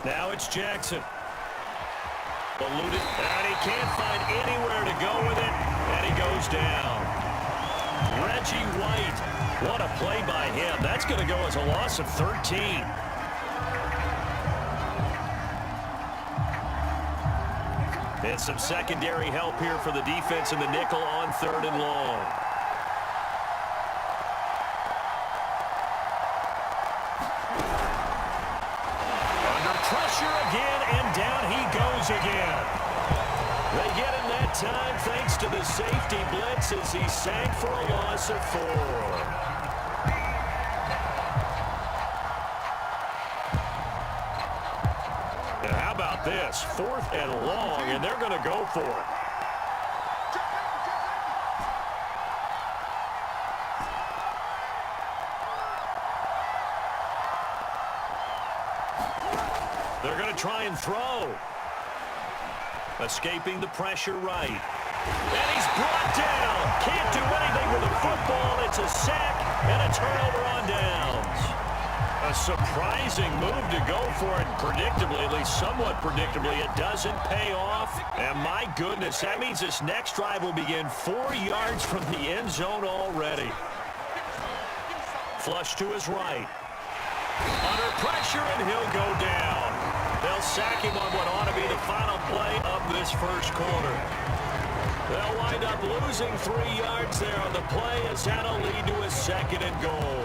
Now it's Jackson. Eluded, and he can't find anywhere to go with it, and he goes down. Reggie White, what a play by him. That's going to go as a loss of 13. And some secondary help here for the defense in the nickel on 3rd and long. Pressure again, and down he goes again. They get him that time thanks to the safety blitz as he sank for a loss of 4. And how about this? 4th and long, and they're going to go for it. They're going to try and throw. Escaping the pressure right. And he's brought down. Can't do anything with the football. It's a sack and a turnover on downs. A surprising move to go for it. Predictably, at least somewhat predictably, it doesn't pay off. And my goodness, that means this next drive will begin 4 yards from the end zone already. Flush to his right. Under pressure, and he'll go down. They'll sack him on what ought to be the final play of this first quarter. They'll wind up losing 3 yards there on the play as that'll lead to a 2nd and goal.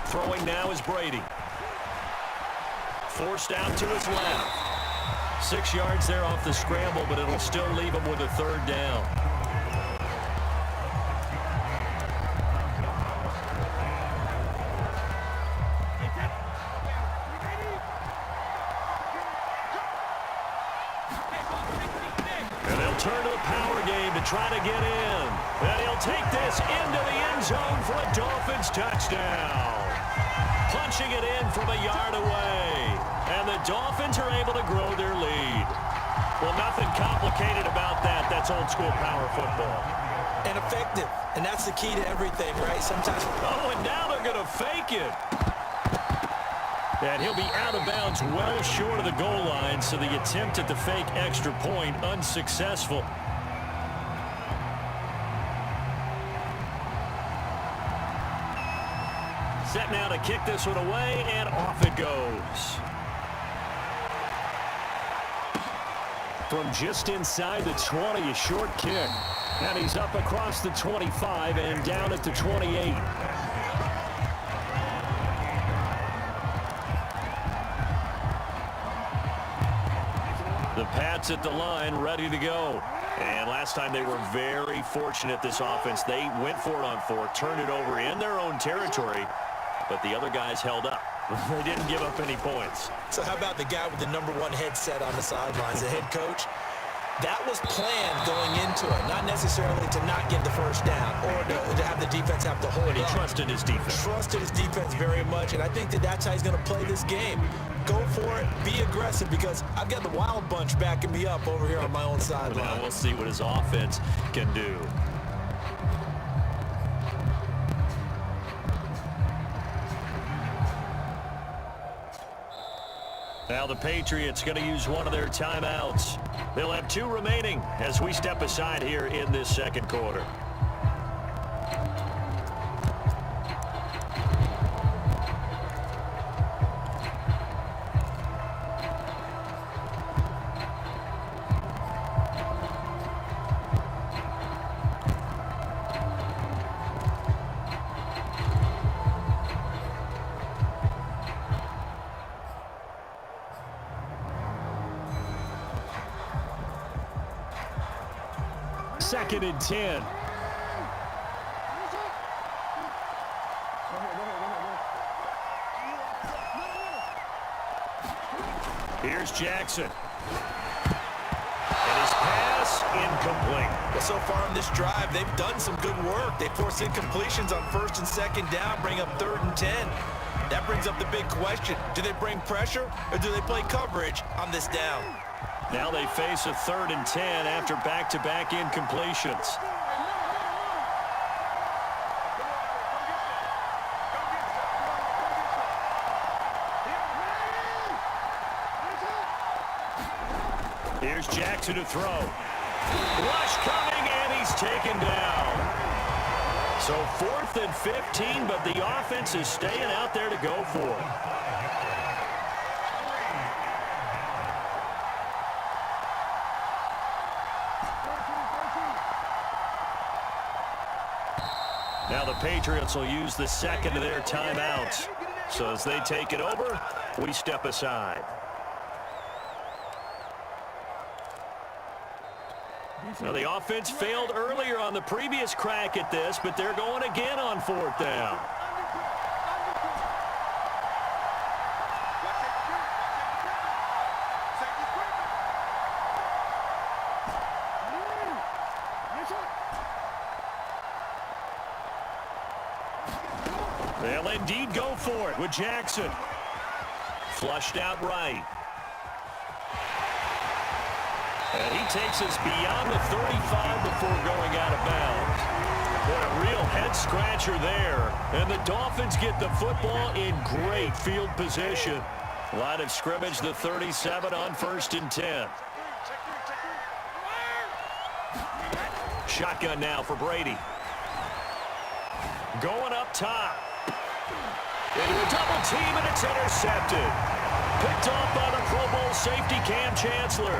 Throwing now is Brady. Forced out to his left. 6 yards there off the scramble, but it'll still leave him with a 3rd down. Turn to the power game to try to get in. And he'll take this into the end zone for a Dolphins touchdown. Punching it in from a yard away. And the Dolphins are able to grow their lead. Well, nothing complicated about that. That's old school power football. And effective. And that's the key to everything, right? Sometimes. Oh, and now they're going to fake it. And he'll be out of bounds well short of the goal line, so the attempt at the fake extra point unsuccessful. Set now to kick this one away, and off it goes. From just inside the 20, a short kick. And he's up across the 25 and down at the 28. The Pats at the line, ready to go. And last time they were very fortunate, this offense. They went for it on 4, turned it over in their own territory, but the other guys held up. They didn't give up any points. So how about the guy with the #1 headset on the sidelines, the head coach? That was planned going into it, not necessarily to not get the first down or to have the defense have to hold And he up. trusted his defense. Trusted his defense very much, and I think that that's how he's going to play this game. Go for it, be aggressive, because I've got the wild bunch backing me up over here on my own sideline. Now we'll see what his offense can do. Now the Patriots going to use one of their timeouts. They'll have 2 remaining as we step aside here in this second quarter. Second and 10. Here's Jackson. And his pass incomplete. Well, so far in this drive, they've done some good work. They forced incompletions on 1st and 2nd down, bring up 3rd and 10. That brings up the big question. Do they bring pressure or do they play coverage on this down? Now they face a 3rd and 10 after back-to-back incompletions. Here's Jackson to throw. Rush coming, and he's taken down. So 4th and 15, but the offense is staying out there to go for it. Now the Patriots will use the second of their timeouts. So as they take it over, we step aside. Now the offense failed earlier on the previous crack at this, but they're going again on fourth down. They'll indeed go for it with Jackson. Flushed out right. And he takes us beyond the 35 before going out of bounds. Boy, a real head-scratcher there. And the Dolphins get the football in great field position. Line of scrimmage, the 37 on 1st and 10. Shotgun now for Brady. Going up top. Into a double team, and it's intercepted. Picked off by the Pro Bowl safety Cam Chancellor.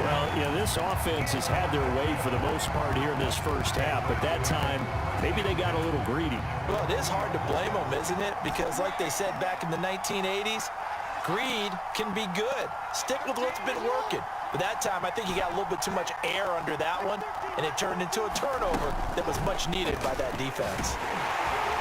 Well, this offense has had their way for the most part here in this first half, but that time, maybe they got a little greedy. Well, it is hard to blame them, isn't it? Because like they said back in the 1980s, greed can be good. Stick with what's been working. But that time, I think he got a little bit too much air under that one, and it turned into a turnover that was much needed by that defense.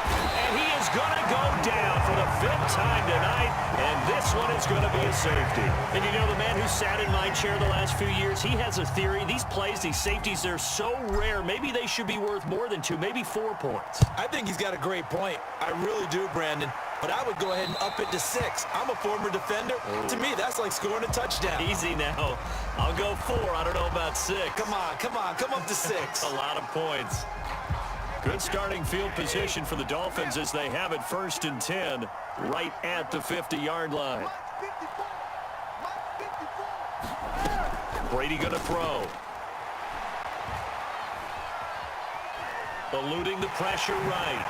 And he is going to go down for the 5th time tonight, and this one is going to be a safety. And the man who sat in my chair the last few years, he has a theory. These plays, these safeties, they're so rare. Maybe they should be worth more than 2, maybe 4 points. I think he's got a great point. I really do, Brandon. But I would go ahead and up it to 6. I'm a former defender. To me, that's like scoring a touchdown. Easy now. I'll go 4. I don't know about 6. Come on. Come up to 6. A lot of points. Good starting field position for the Dolphins as they have it 1st and 10 right at the 50-yard line. Brady going to throw. Eluding the pressure right.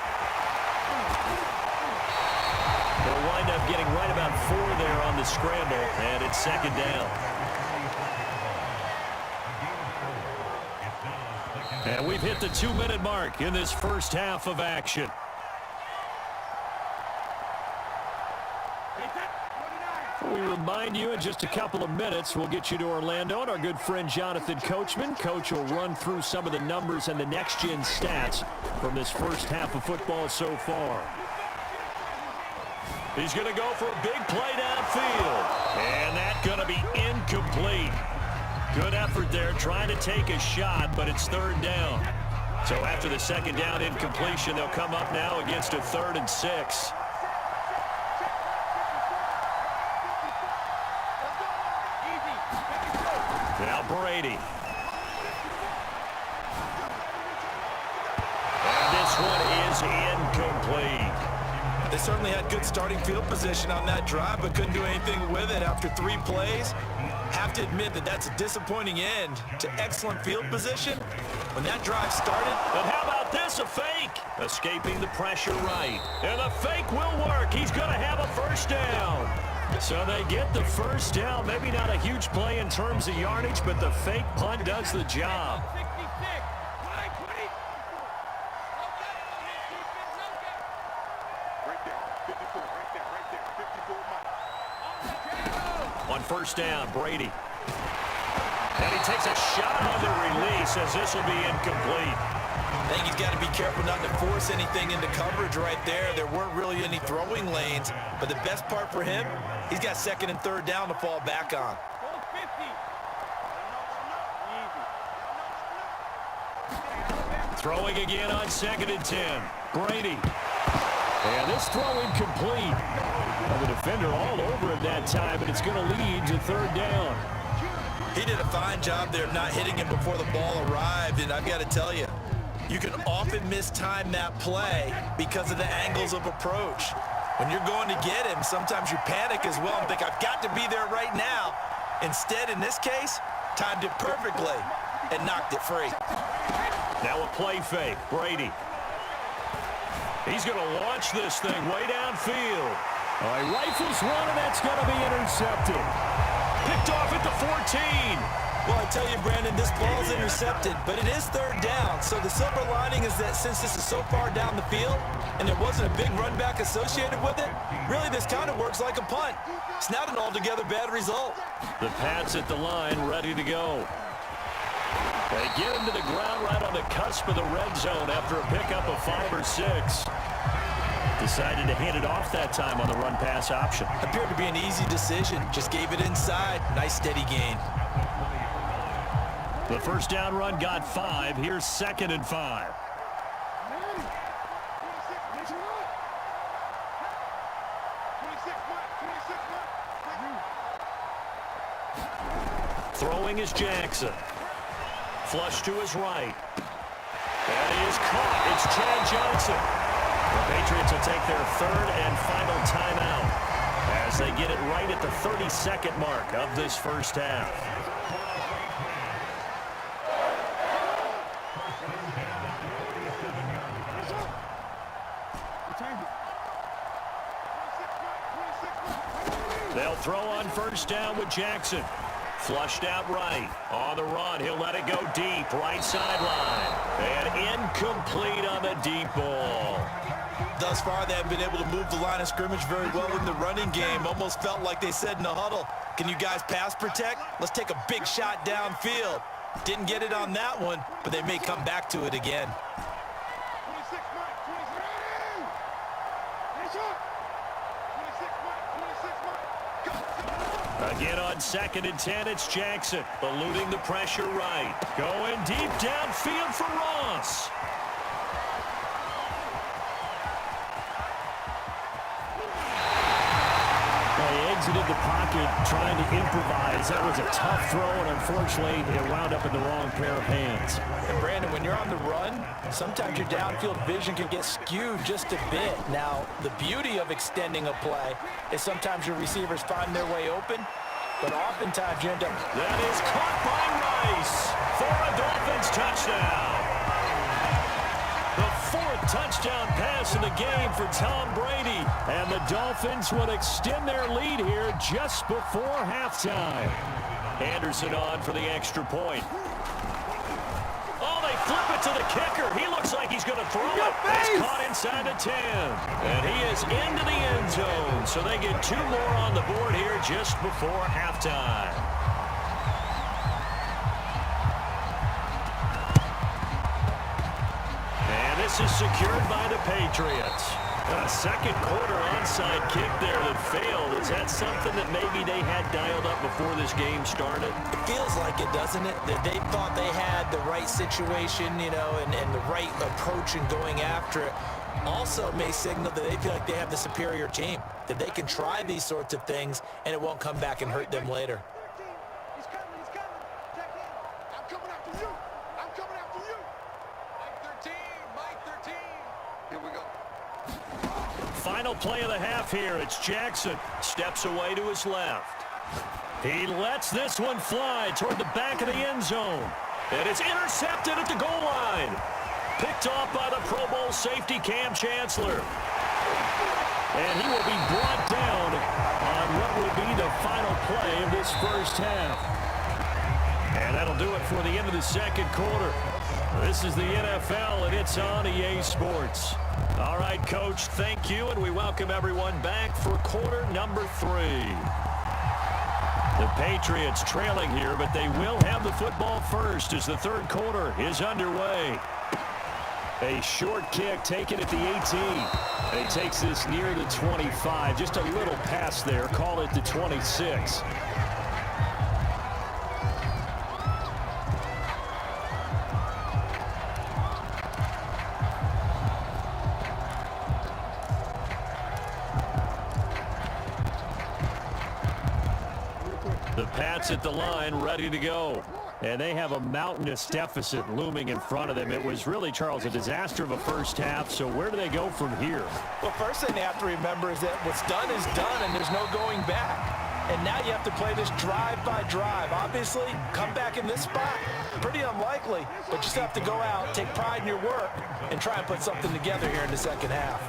They'll wind up getting right about 4 there on the scramble, and it's 2nd down. And we've hit the 2-minute mark in this first half of action. We remind you in just a couple of minutes, we'll get you to Orlando and our good friend Jonathan Coachman. Coach will run through some of the numbers and the next-gen stats from this first half of football so far. He's going to go for a big play downfield. And that's going to be incomplete. Good effort there trying to take a shot, but it's 3rd down. So after the 2nd down incompletion, they'll come up now against a 3rd and 6. Now Brady. And this one is incomplete. They certainly had good starting field position on that drive, but couldn't do anything with it after 3 plays. Have to admit that that's a disappointing end to excellent field position when that drive started. And how about this, a fake? Escaping the pressure right. And the fake will work. He's going to have a 1st down. So they get the 1st down. Maybe not a huge play in terms of yardage, but the fake punt does the job. On 1st down, Brady. And he takes a shot on the release as this will be incomplete. I think he's got to be careful not to force anything into coverage right there. There weren't really any throwing lanes, but the best part for him, he's got 2nd and 3rd down to fall back on. Throwing again on 2nd and 10. Brady. And this throw incomplete. Well, the defender all over it that time, but it's going to lead to 3rd down. He did a fine job there of not hitting him before the ball arrived, and I've got to tell you, you can often mistime that play because of the angles of approach. When you're going to get him, sometimes you panic as well and think, I've got to be there right now. Instead, in this case, timed it perfectly and knocked it free. Now a play fake, Brady. He's going to launch this thing way downfield. All right, rifles one, and that's going to be intercepted. Picked off at the 14. Well, I tell you, Brandon, this ball's intercepted, but it is third down. So the silver lining is that since this is so far down the field and there wasn't a big run back associated with it, really this kind of works like a punt. It's not an altogether bad result. The Pats at the line, ready to go. They get him to the ground right on the cusp of the red zone after a pickup of 5 or 6. Decided to hand it off that time on the run-pass option. Appeared to be an easy decision. Just gave it inside. Nice steady gain. The first down run got 5. Here's 2nd and 5. Throwing is Jackson. Flush to his right. And he is caught. It's Chad Johnson. The Patriots will take their 3rd and final timeout as they get it right at the 32nd mark of this first half. They'll throw on first down with Jackson. Flushed out right. On the run, he'll let it go deep. Right sideline. And incomplete on the deep ball. Thus far, they haven't been able to move the line of scrimmage very well in the running game. Almost felt like they said in the huddle, can you guys pass protect? Let's take a big shot downfield. Didn't get it on that one, but they may come back to it again. Again on 2nd and 10, it's Jackson. Eluding the pressure right. Going deep downfield for Ross. He exited the pocket trying to improvise. That was a tough throw, and unfortunately, it wound up in the wrong pair of hands. And Brandon, when you're on the run, sometimes your downfield vision can get skewed just a bit. Now, the beauty of extending a play is sometimes your receivers find their way open, but oftentimes you end up... That is caught by Rice for a Dolphins touchdown. The 4th touchdown pass in the game for Tom Brady. And the Dolphins will extend their lead here just before halftime. Anderson on for the extra point. Oh, they flip it to the kicker. He looks like he's going to throw it. It's caught inside the 10. And he is into the end zone. So they get 2 more on the board here just before halftime. And this is secured by the Patriots. A second quarter onside kick there that failed. Is that something that maybe they had dialed up before this game started? It feels like it, doesn't it? That they thought they had the right situation, you know, and the right approach in going after it. Also may signal that they feel like they have the superior team, that they can try these sorts of things and it won't come back and hurt them later. He's coming. Check in. I'm coming after you. Mike 13. Here we go. Final play of the half here. It's Jackson. Steps away to his left. He lets this one fly toward the back of the end zone. And it's intercepted at the goal line. Picked off by the Pro Bowl safety Cam Chancellor. And he will be brought down on what will be the final play of this first half. And that'll do it for the end of the second quarter. This is the NFL, and it's on EA Sports. All right, Coach, thank you, and we welcome everyone back for quarter number 3. The Patriots trailing here, but they will have the football first as the third quarter is underway. A short kick taken at the 18. And he takes this near the 25. Just a little pass there. Call it the 26. The Pats at the line, ready to go. And they have a mountainous deficit looming in front of them. It was really, Charles, a disaster of a first half. So where do they go from here? Well, first thing they have to remember is that what's done is done, and there's no going back. And now you have to play this drive by drive. Obviously, come back in this spot, pretty unlikely, but you just have to go out, take pride in your work, and try and put something together here in the second half.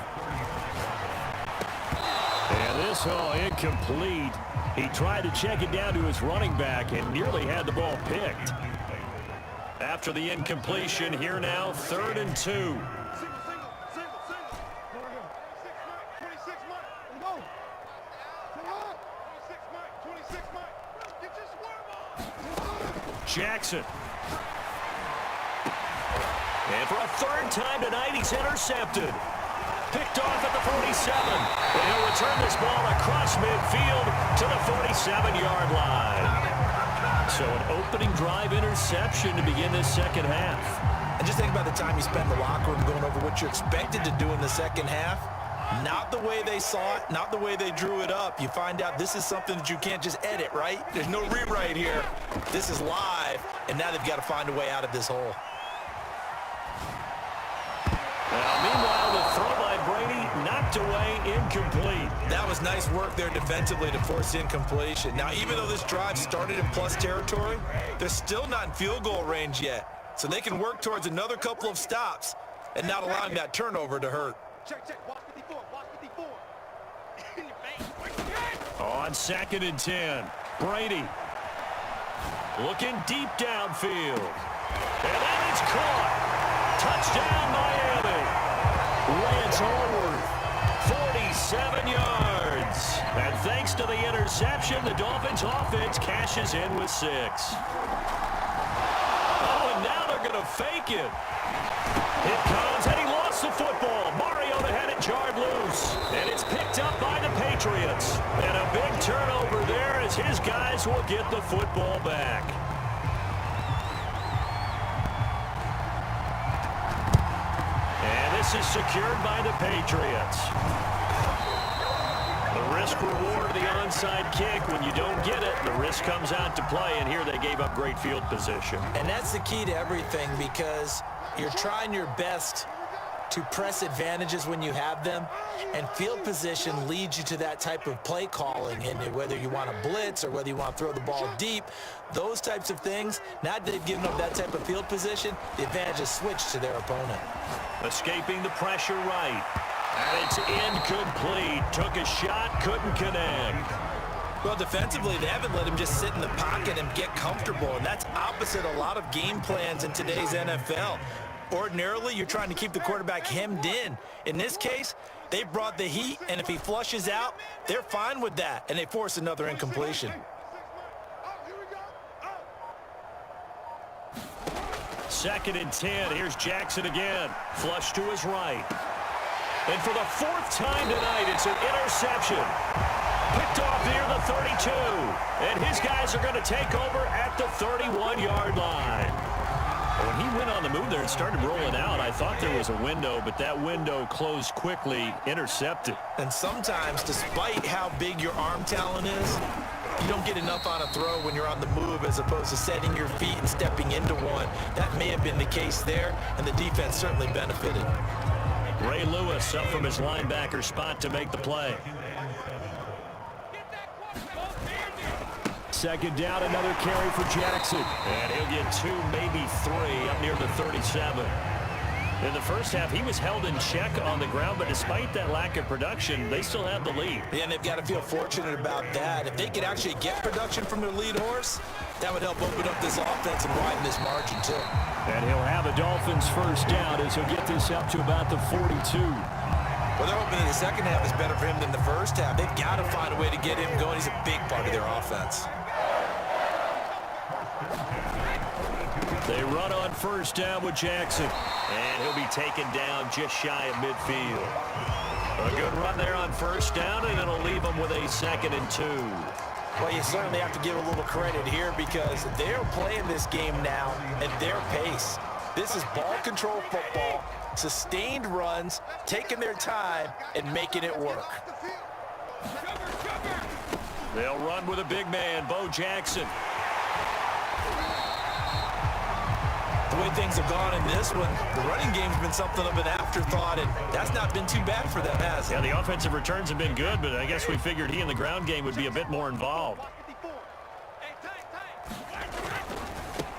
And this Oh, incomplete. He tried to check it down to his running back and nearly had the ball picked. After the incompletion, here now, 3rd and 2. Single. 26 Mike. Go. 26 Mike. Get your swerve on. Jackson. And for a 3rd time tonight, he's intercepted. Picked off at the 47. And he'll return this ball across midfield to the 47-yard line. So an opening drive interception to begin this second half. And just think about the time you spent in the locker room going over what you expected to do in the second half. Not the way they saw it, not the way they drew it up. You find out this is something that you can't just edit, right? There's no rewrite here. This is live, and now they've got to find a way out of this hole. Meanwhile, the throw by Brady knocked away, incomplete. That was nice work there defensively to force incompletion. Now, even though this drive started in plus territory, they're still not in field goal range yet. So they can work towards another couple of stops and not allowing that turnover to hurt. Check. Watch 54. On 2nd and 10, Brady looking deep downfield. And that is caught. Touchdown, Miami. Lance Allworth, 47 yards. And thanks to the interception, the Dolphins offense cashes in with 6. Oh, and now they're going to fake it. It comes, and he lost the football. Mariota had it jarred loose. And it's picked up by the Patriots. And a big turnover there as his guys will get the football back. This is secured by the Patriots. The risk-reward of the onside kick. When you don't get it, the risk comes out to play, and here they gave up great field position. And that's the key to everything, because you're trying your best to press advantages when you have them, and field position leads you to that type of play calling. And whether you want to blitz or whether you want to throw the ball deep, those types of things, now that they've given up that type of field position, the advantage is switched to their opponent. Escaping the pressure right. And it's incomplete. Took a shot, couldn't connect. Well, defensively, they haven't let him just sit in the pocket and get comfortable, and that's opposite a lot of game plans in today's NFL. Ordinarily, you're trying to keep the quarterback hemmed in. In this case, they brought the heat, and if he flushes out, they're fine with that, and they force another incompletion. 2nd and 10. Here's Jackson again. Flush to his right. And for the 4th time tonight, it's an interception. Picked off near the 32. And his guys are going to take over at the 31-yard line. When he went on the move there and started rolling out, I thought there was a window, but that window closed quickly, intercepted. And sometimes, despite how big your arm talent is, you don't get enough on a throw when you're on the move as opposed to setting your feet and stepping into one. That may have been the case there, and the defense certainly benefited. Ray Lewis up from his linebacker spot to make the play. 2nd down, another carry for Jackson. And he'll get 2, maybe 3 up near the 37. In the first half, he was held in check on the ground, but despite that lack of production, they still have the lead. Yeah, and they've got to feel fortunate about that. If they could actually get production from their lead horse, that would help open up this offense and widen this margin, too. And he'll have the Dolphins 1st down as he'll get this up to about the 42. Well, they're hoping that the second half is better for him than the first half. They've got to find a way to get him going. He's a big part of their offense. They run on 1st down with Jackson. And he'll be taken down just shy of midfield. A good run there on 1st down, and it'll leave them with a 2nd and 2. Well, you certainly have to give a little credit here because they're playing this game now at their pace. This is ball control football, sustained runs, taking their time, and making it work. They'll run with a big man, Bo Jackson. The way things have gone in this one, the running game's been something of an afterthought, and that's not been too bad for them, has it? Yeah, the offensive returns have been good, but I guess we figured he in the ground game would be a bit more involved.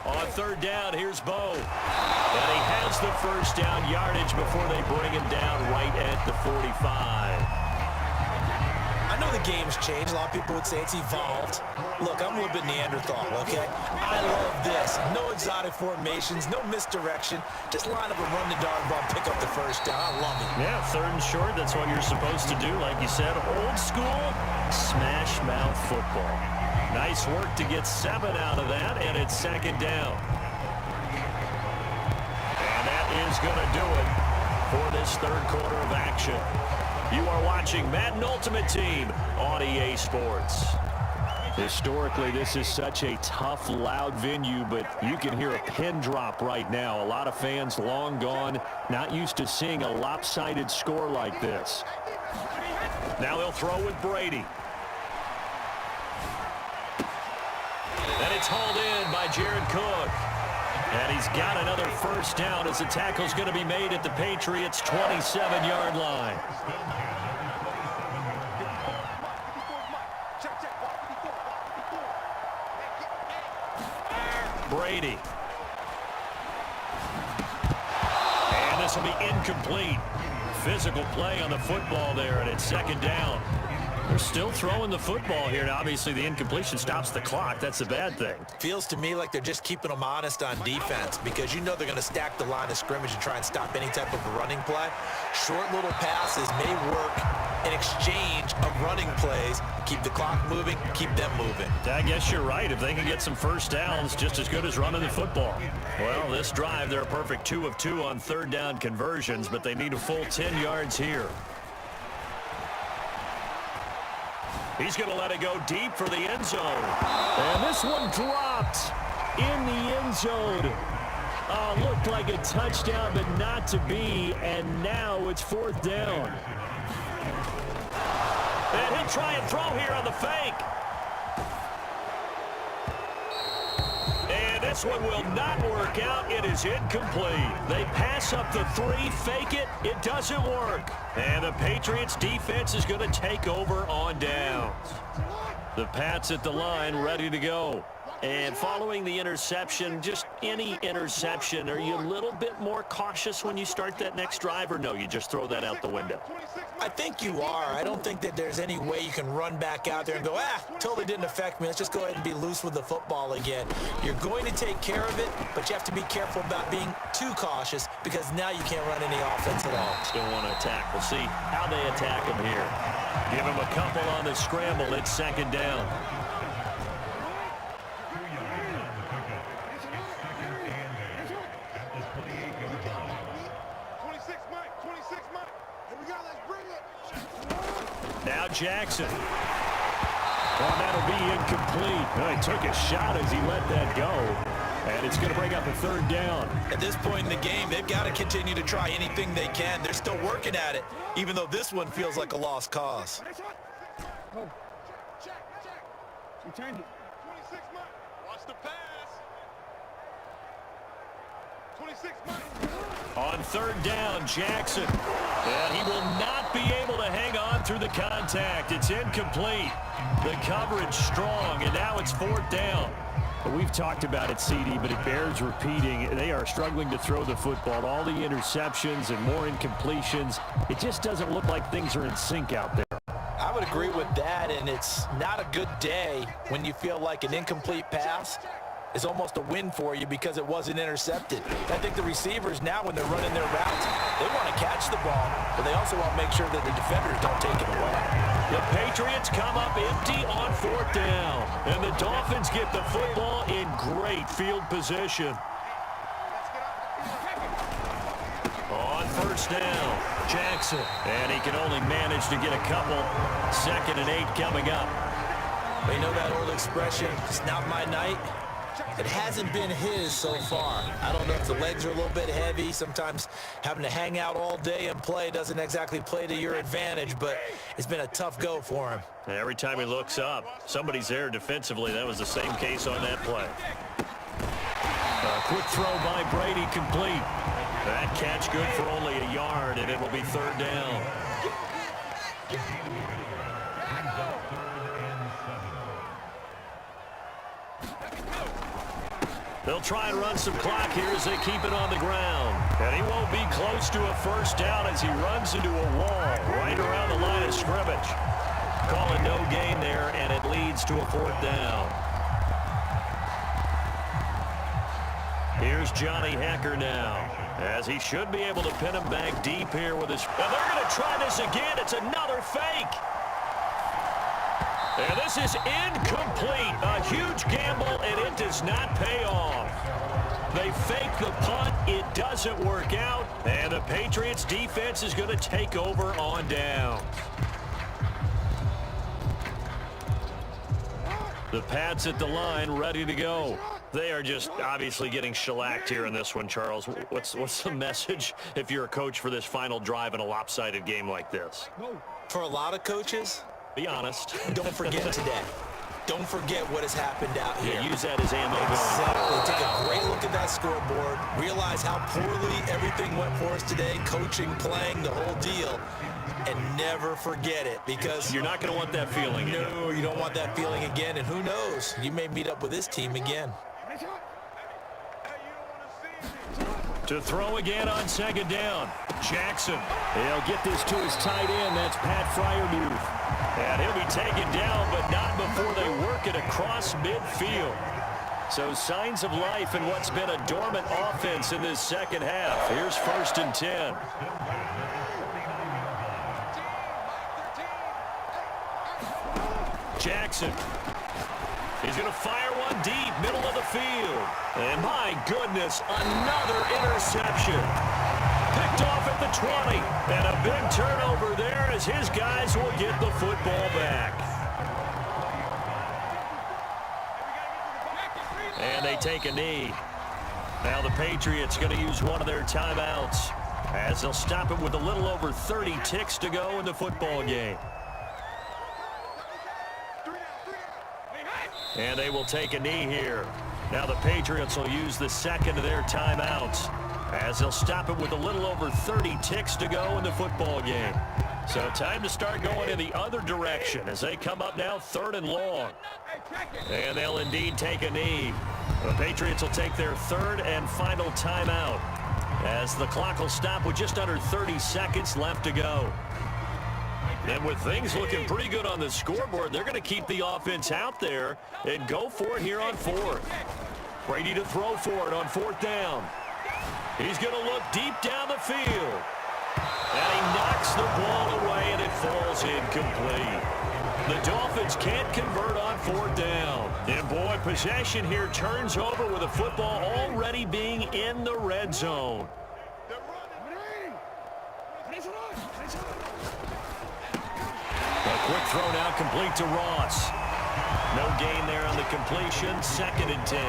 On 3rd down, here's Bo. And he has the 1st down yardage before they bring him down right at the 45. I know the game's changed. A lot of people would say it's evolved. Look, I'm a little bit Neanderthal, okay? I love this. No exotic formations, no misdirection. Just line up and run the darn ball, pick up the first down. I love it. Yeah, 3rd and short, that's what you're supposed to do. Like you said, old school smash mouth football. Nice work to get 7 out of that, and it's 2nd down. And that is going to do it for this 3rd quarter of action. You are watching Madden Ultimate Team on EA Sports. Historically, this is such a tough, loud venue, but you can hear a pin drop right now. A lot of fans long gone, not used to seeing a lopsided score like this. Now they'll throw with Brady. And it's hauled in by Jared Cook. And he's got another first down as the tackle's going to be made at the Patriots' 27-yard line. Brady. And this will be incomplete. Physical play on the football there, and it's 2nd down. They're still throwing the football here, and obviously the incompletion stops the clock. That's the bad thing. Feels to me like they're just keeping them honest on defense because you know they're going to stack the line of scrimmage and try and stop any type of running play. Short little passes may work in exchange of running plays. Keep the clock moving, keep them moving. I guess you're right. If they can get some first downs, just as good as running the football. Well, this drive, they're a perfect 2 of 2 on 3rd down conversions, but they need a full 10 yards here. He's going to let it go deep for the end zone. And this one dropped in the end zone. Looked like a touchdown, but not to be. And now it's 4th down. And he'll try and throw here on the fake. And this one will not work out. It is incomplete. They pass up the 3, fake it. It doesn't work. And the Patriots defense is going to take over on downs. The Pats at the line, ready to go. And following the interception, just any interception, are you a little bit more cautious when you start that next drive, or no, you just throw that out the window? I think you are. I don't think that there's any way you can run back out there and go, totally didn't affect me. Let's just go ahead and be loose with the football again. You're going to take care of it, but you have to be careful about being too cautious because now you can't run any offense at all. Still want to attack. We'll see how they attack him here. Give him a couple on the scramble. It's 2nd down. Now Jackson. Well, that'll be incomplete. Well, he took a shot as he let that go. And it's going to bring up a 3rd down. At this point in the game, they've got to continue to try anything they can. They're still working at it, even though this one feels like a lost cause. Go. Return it. 26 Mike. Watch the pass. 26 Mike. On 3rd down, Jackson. And he will not be able to hang on through the contact. It's incomplete. The coverage strong, and now it's 4th down. We've talked about it, CD, but it bears repeating. They are struggling to throw the football. All the interceptions and more incompletions. It just doesn't look like things are in sync out there. I would agree with that, and it's not a good day when you feel like an incomplete pass is almost a win for you because it wasn't intercepted. I think the receivers now, when they're running their routes, they want to catch the ball, but they also want to make sure that the defenders don't take it away. The Patriots come up empty on 4th down, and the Dolphins get the football in great field position. On 1st down, Jackson, and he can only manage to get a couple. 2nd and 8 coming up. They know that old expression, it's not my night. It hasn't been his so far. I don't know if the legs are a little bit heavy. Sometimes having to hang out all day and play doesn't exactly play to your advantage, but it's been a tough go for him. Every time he looks up, somebody's there defensively. That was the same case on that play. A quick throw by Brady, complete. That catch good for only a yard, and it will be 3rd down. They'll try and run some clock here as they keep it on the ground. And he won't be close to a first down as he runs into a wall right around the line of scrimmage. Calling no to a 4th down. Here's Johnny Hacker now, as he should be able to pin him back deep here with his... And they're going to try this again. It's another fake. And this is incomplete. A huge gamble, and it does not pay off. They fake the punt. It doesn't work out. And the Patriots defense is going to take over on downs. The Pats at the line, ready to go. They are just obviously getting shellacked here in this one, Charles. What's the message if you're a coach for this final drive in a lopsided game like this? For a lot of coaches, be honest. Don't forget today. Don't forget what has happened out here. Yeah, use that as ammo. Exactly. Take a great look at that scoreboard. Realize how poorly everything went for us today. Coaching, playing, the whole deal. And never forget it, because you're not going to want that feeling. No, you don't want that feeling again. And who knows? You may meet up with this team again. To throw again on 2nd down. Jackson. He'll get this to his tight end. That's Pat Fryermuth. And he'll be taken down, but not before they work it across midfield. So signs of life in what's been a dormant offense in this second half. Here's 1st and 10. Jackson. He's going to fire one deep, middle of the field. And my goodness, another interception. Picked off at the 20. And a big turnover there as his guys will get the football back. And they take a knee. Now the Patriots going to use one of their timeouts as they'll stop it with a little over 30 ticks to go in the football game. And they will take a knee here. Now the Patriots will use the second of their timeouts as they'll stop it with a little over 30 ticks to go in the football game. So time to start going in the other direction as they come up now 3rd and long. And they'll indeed take a knee. The Patriots will take their 3rd and final timeout as the clock will stop with just under 30 seconds left to go. And with things looking pretty good on the scoreboard, they're going to keep the offense out there and go for it here on 4th. Brady to throw for it on 4th down. He's going to look deep down the field. And he knocks the ball away, and it falls incomplete. The Dolphins can't convert on 4th down. And boy, possession here turns over with the football already being in the red zone. A quick throw now complete to Ross. No gain there on the completion. 2nd and 10.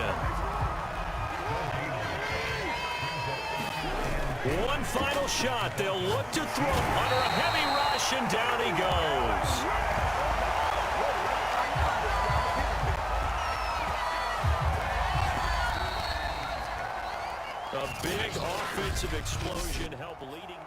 One final shot. They'll look to throw under a heavy rush, and down he goes. A big offensive explosion helped leading.